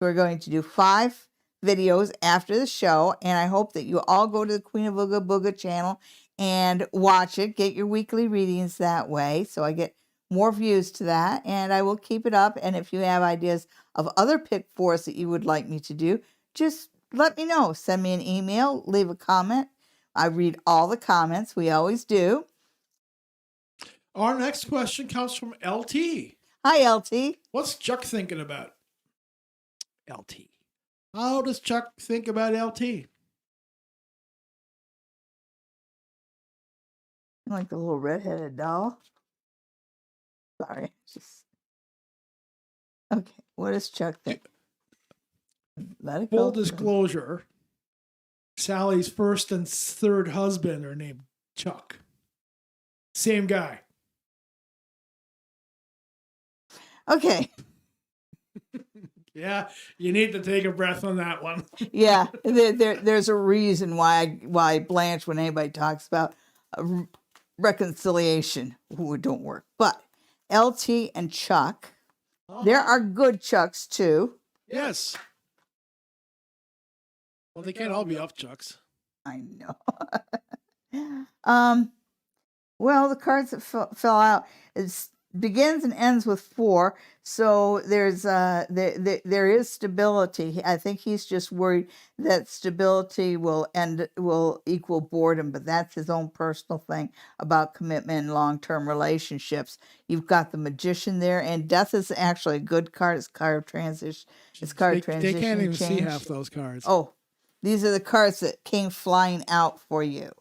We're going to do 5 videos after the show, and I hope that you all go to the Queen of Ooga Booga channel and watch it. Get your weekly readings that way, so I get more views to that, and I will keep it up. And if you have ideas of other pick 4s that you would like me to do, just let me know. Send me an email, leave a comment. I read all the comments. We always do. Our next question comes from LT. Hi, LT. What's Chuck thinking about? LT. How does Chuck think about LT? Like the little redheaded doll. Sorry, okay. What does Chuck think? Let it Full go. disclosure, Sally's first and third husband are named Chuck. Same guy. Okay. Yeah, you need to take a breath on that one. Yeah, there's a reason why Blanche, when anybody talks about reconciliation, it don't work. But LT and Chuck, there are good Chucks too. Yes. Well, they can't all be up Chucks. I know. Well, the cards that fell out begins and ends with 4, so there is stability. I think he's just worried that stability will equal boredom, but that's his own personal thing about commitment and long-term relationships. You've got the Magician there, and Death is actually a good card. It's card of transition. It's card transition. They can't even change. see half those cards. Oh, these are the cards that came flying out for you.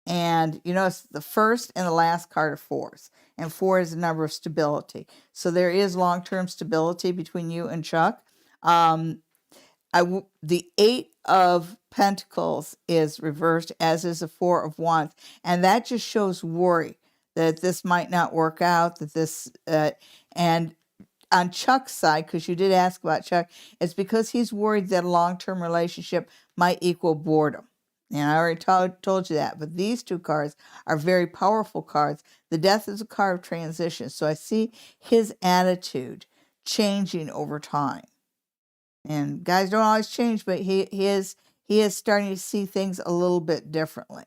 And it's the first and the last card of 4s. And 4 is a number of stability. So there is long-term stability between you and Chuck. The 8 of Pentacles is reversed, as is the 4 of Wands. And that just shows worry that this might not work out, and on Chuck's side, because you did ask about Chuck, it's because he's worried that a long-term relationship might equal boredom. And I already told you that. But these 2 cards are very powerful cards. The Death is a card of transition. So I see his attitude changing over time. And guys don't always change, but he is starting to see things a little bit differently.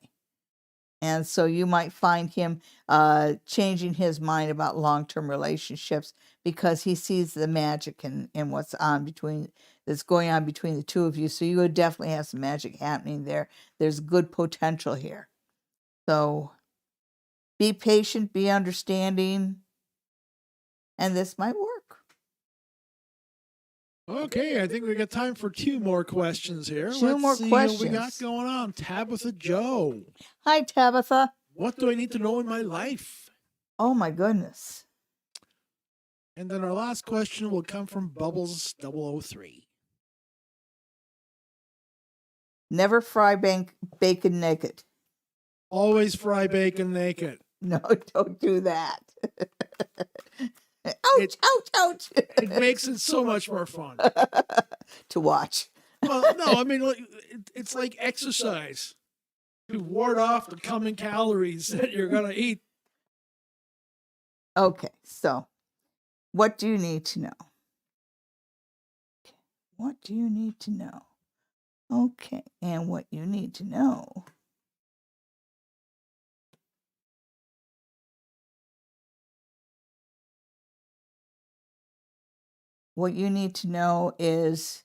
And so you might find him changing his mind about long-term relationships because he sees the magic in what's that's going on between the 2 of you. So you would definitely have some magic happening there. There's good potential here. So be patient, be understanding, and this might work. Okay, I think we got time for 2 more questions here. 2 more see questions. What we got going on. Tabitha Joe. Hi, Tabitha. What do I need to know in my life? Oh, my goodness. And then our last question will come from Bubbles 003. Never fry bacon naked. Always fry bacon naked. No, don't do that. Ouch, ouch, ouch. It makes it so much more fun to watch. Well, no, I mean, it's like exercise to ward off the coming calories that you're going to eat. Okay, so what do you need to know? What do you need to know? Okay, and what you need to know. What you need to know is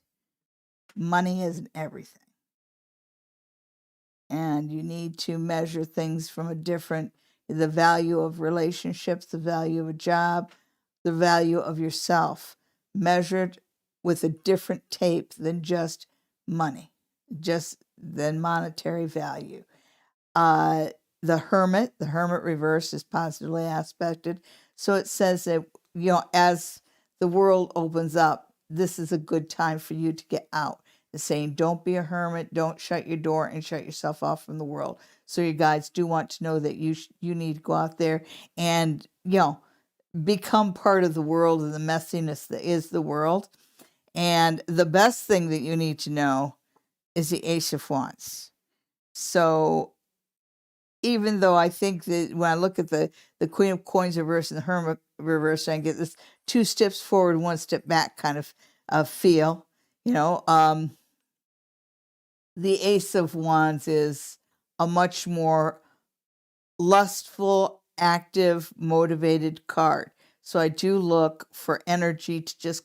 money isn't everything. And you need to measure things from a different, the value of relationships, the value of a job, the value of yourself, measured with a different tape than just money, just than monetary value. The hermit reverse is positively aspected. So it says that, as the world opens up, this is a good time for you to get out. It's saying, don't be a hermit, don't shut your door and shut yourself off from the world. So you guys do want to know that you need to go out there and, become part of the world and the messiness that is the world. And the best thing that you need to know is the Ace of Wands. So even though I think that when I look at the Queen of Coins reverse and the Hermit reverse, I get this 2 steps forward, 1 step back kind of feel. The Ace of Wands is a much more lustful, active, motivated card. So I do look for energy to just,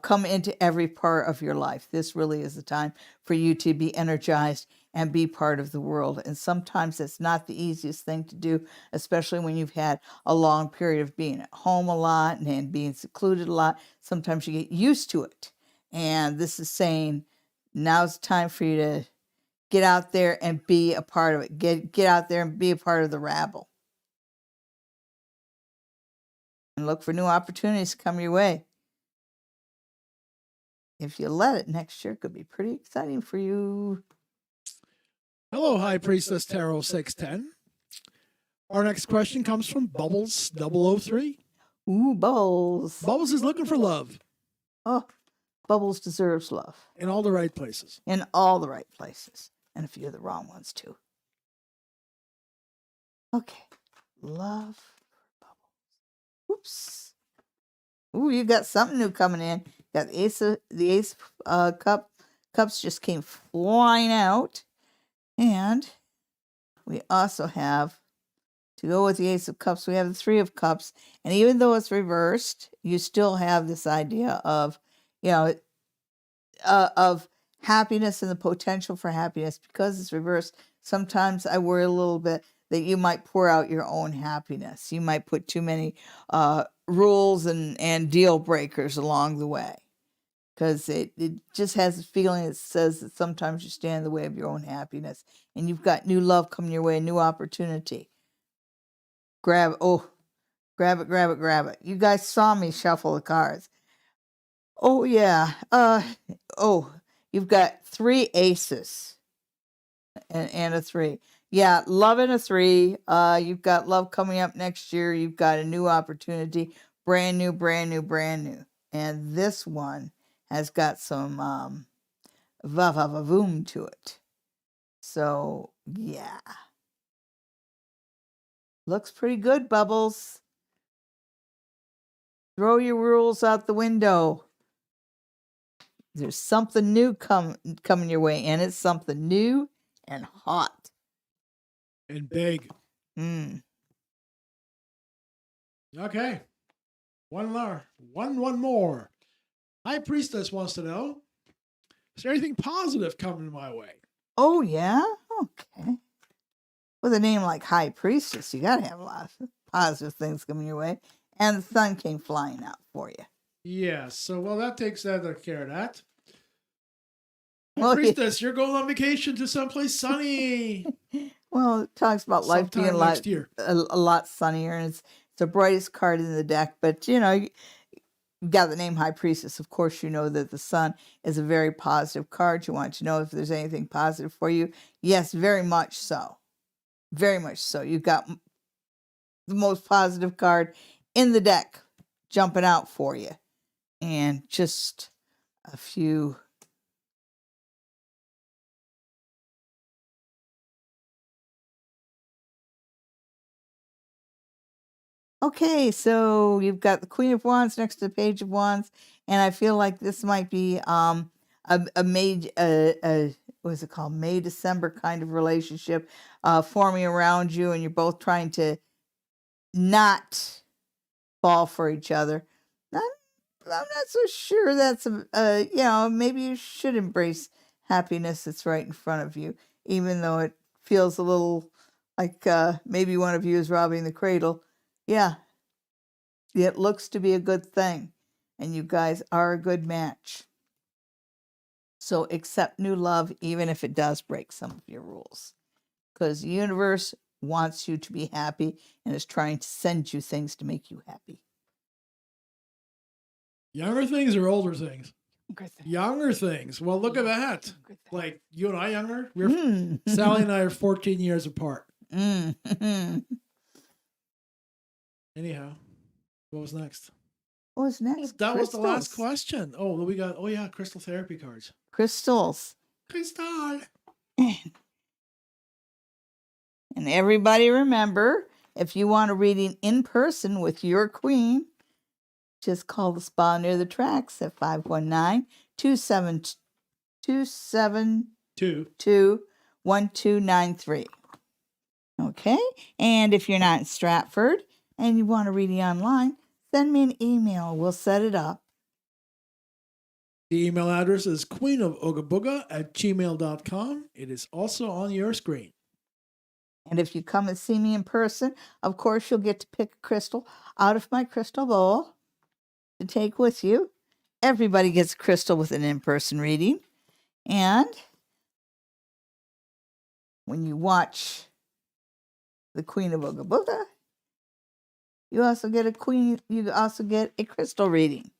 come into every part of your life. This really is the time for you to be energized and be part of the world. And sometimes it's not the easiest thing to do, especially when you've had a long period of being at home a lot and being secluded a lot. Sometimes you get used to it. And this is saying, now's the time for you to get out there and be a part of it. Get out there and be a part of the rabble. And look for new opportunities to come your way. If you let it, next year could be pretty exciting for you. Hello, High Priestess Tarot 610. Our next question comes from Bubbles 003. Ooh, Bubbles. Bubbles is looking for love. Oh, Bubbles deserves love. In all the right places. In all the right places. And a few of the wrong ones, too. Okay. Love for Bubbles. Oops. Ooh, you got something new coming in. Got the Ace of Cups just came flying out. And we also have, to go with the Ace of Cups, we have the 3 of Cups. And even though it's reversed, you still have this idea of, of happiness and the potential for happiness. Because it's reversed, sometimes I worry a little bit that you might pour out your own happiness. You might put too many rules and deal breakers along the way. Because it just has a feeling that says that sometimes you stand in the way of your own happiness. And you've got new love coming your way, a new opportunity. Grab it. You guys saw me shuffle the cards. Oh, yeah. You've got 3 aces and a 3. Yeah, love and a 3. You've got love coming up next year. You've got a new opportunity. Brand new. And this one has got some va-va-va-voom to it. So, yeah. Looks pretty good, Bubbles. Throw your rules out the window. There's something new coming your way, and it's something new and hot. And big. Okay. One more. High Priestess wants to know, is there anything positive coming my way? Oh, yeah? Okay. With a name like High Priestess, you got to have a lot of positive things coming your way. And the sun came flying out for you. Yeah, so, that takes care of that. Well, Priestess, you're going on vacation to someplace sunny. Well, it talks about life Sometime being next year. a lot sunnier, and it's the brightest card in the deck. But, you got the name High Priestess. Of course, you know that the sun is a very positive card. You want to know if there's anything positive for you. Yes, very much so. Very much so. You've got the most positive card in the deck jumping out for you. And just a few. Okay, so you've got the Queen of Wands next to the Page of Wands, and I feel like this might be a what is it called? May-December kind of relationship forming around you, and you're both trying to not fall for each other. I'm not so sure that's maybe you should embrace happiness that's right in front of you, even though it feels a little like maybe one of you is robbing the cradle. Yeah, it looks to be a good thing, and you guys are a good match. So accept new love, even if it does break some of your rules, because the universe wants you to be happy and is trying to send you things to make you happy. Younger things or older things? Good thing. Younger things. Well, look at that. Good thing. Like you and I younger? We're Mm. Sally and I are 14 years apart. Mm. Anyhow, what was next? What was next? That was the last Crystals. question. Oh, we got, crystal therapy cards. Crystals. Crystal. And everybody remember, if you want a reading in person with your queen, just call the spa near the tracks at 519-272-1293. Okay? And if you're not in Stratford and you want a reading online, send me an email. We'll set it up. The email address is queenofoogabuga@gmail.com. It is also on your screen. And if you come and see me in person, of course, you'll get to pick a crystal out of my crystal bowl to take with you. Everybody gets a crystal with an in-person reading. And when you watch the Queen of Ooga Booga, you also get a crystal reading.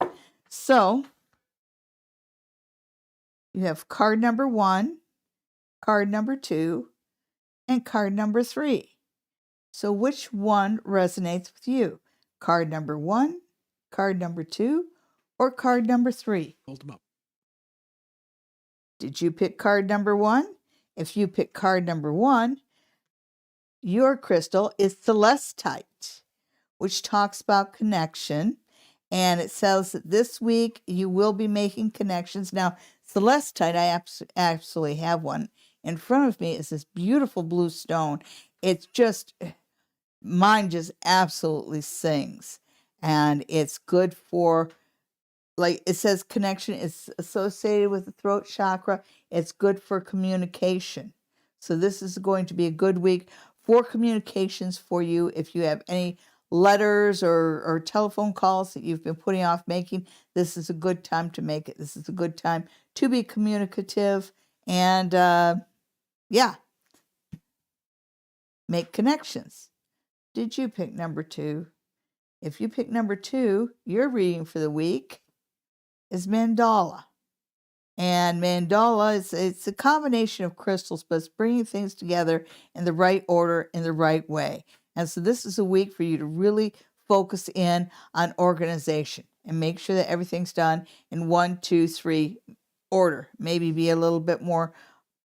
So you have card number 1, card number 2, and card number 3. So which one resonates with you? Card number 1, card number 2, or card number 3? Hold them up. Did you pick card number 1? If you pick card number 1, your crystal is celestite, which talks about connection. And it says that this week you will be making connections. Now, celestite, I absolutely have one in front of me. It's this beautiful blue stone. It's just, mine just absolutely sings. And it's good for, like it says, connection is associated with the throat chakra. It's good for communication. So this is going to be a good week for communications for you. If you have any letters or telephone calls that you've been putting off making, this is a good time to make it. This is a good time to be communicative and, make connections. Did you pick number 2? If you pick number 2, your reading for the week is mandala. And mandala it's a combination of crystals, but it's bringing things together in the right order, in the right way. And so this is a week for you to really focus in on organization and make sure that everything's done in 1, 2, 3 order. Maybe be a little bit more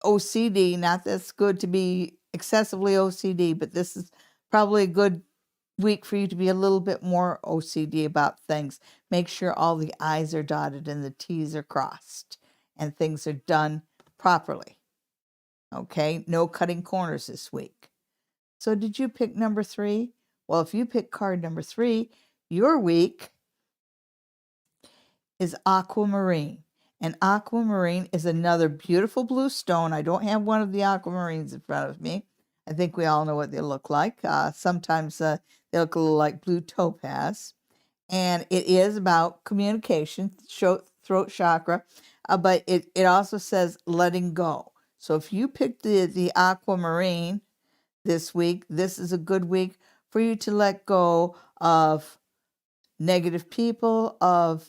OCD. Not that it's good to be excessively OCD, but this is probably a good week for you to be a little bit more OCD about things. Make sure all the I's are dotted and the T's are crossed and things are done properly. Okay, no cutting corners this week. So did you pick number 3? Well, if you pick card number 3, your week is aquamarine. And aquamarine is another beautiful blue stone. I don't have one of the aquamarines in front of me. I think we all know what they look like. Sometimes they look a little like blue topaz. And it is about communication, throat chakra, but it also says letting go. So if you pick the aquamarine this week, this is a good week for you to let go of negative people, of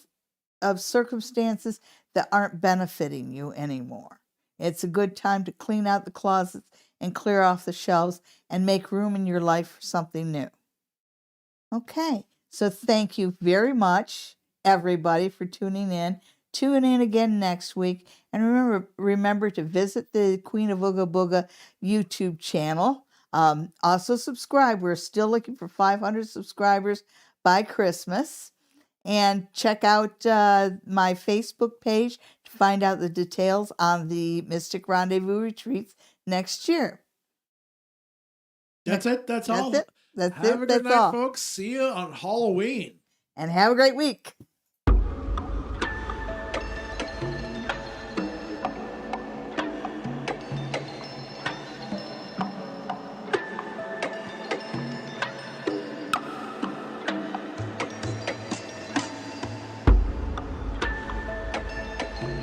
circumstances that aren't benefiting you anymore. It's a good time to clean out the closets and clear off the shelves and make room in your life for something new. Okay, so thank you very much, everybody, for tuning in. Tune in again next week. And remember to visit the Queen of Ooga Booga YouTube channel. Also subscribe. We're still looking for 500 subscribers by Christmas. And check out my Facebook page to find out the details on the Mystic Rendezvous retreats next year. That's it. That's all. That's Have it. a That's good night, all. folks. See you on Halloween. And have a great week.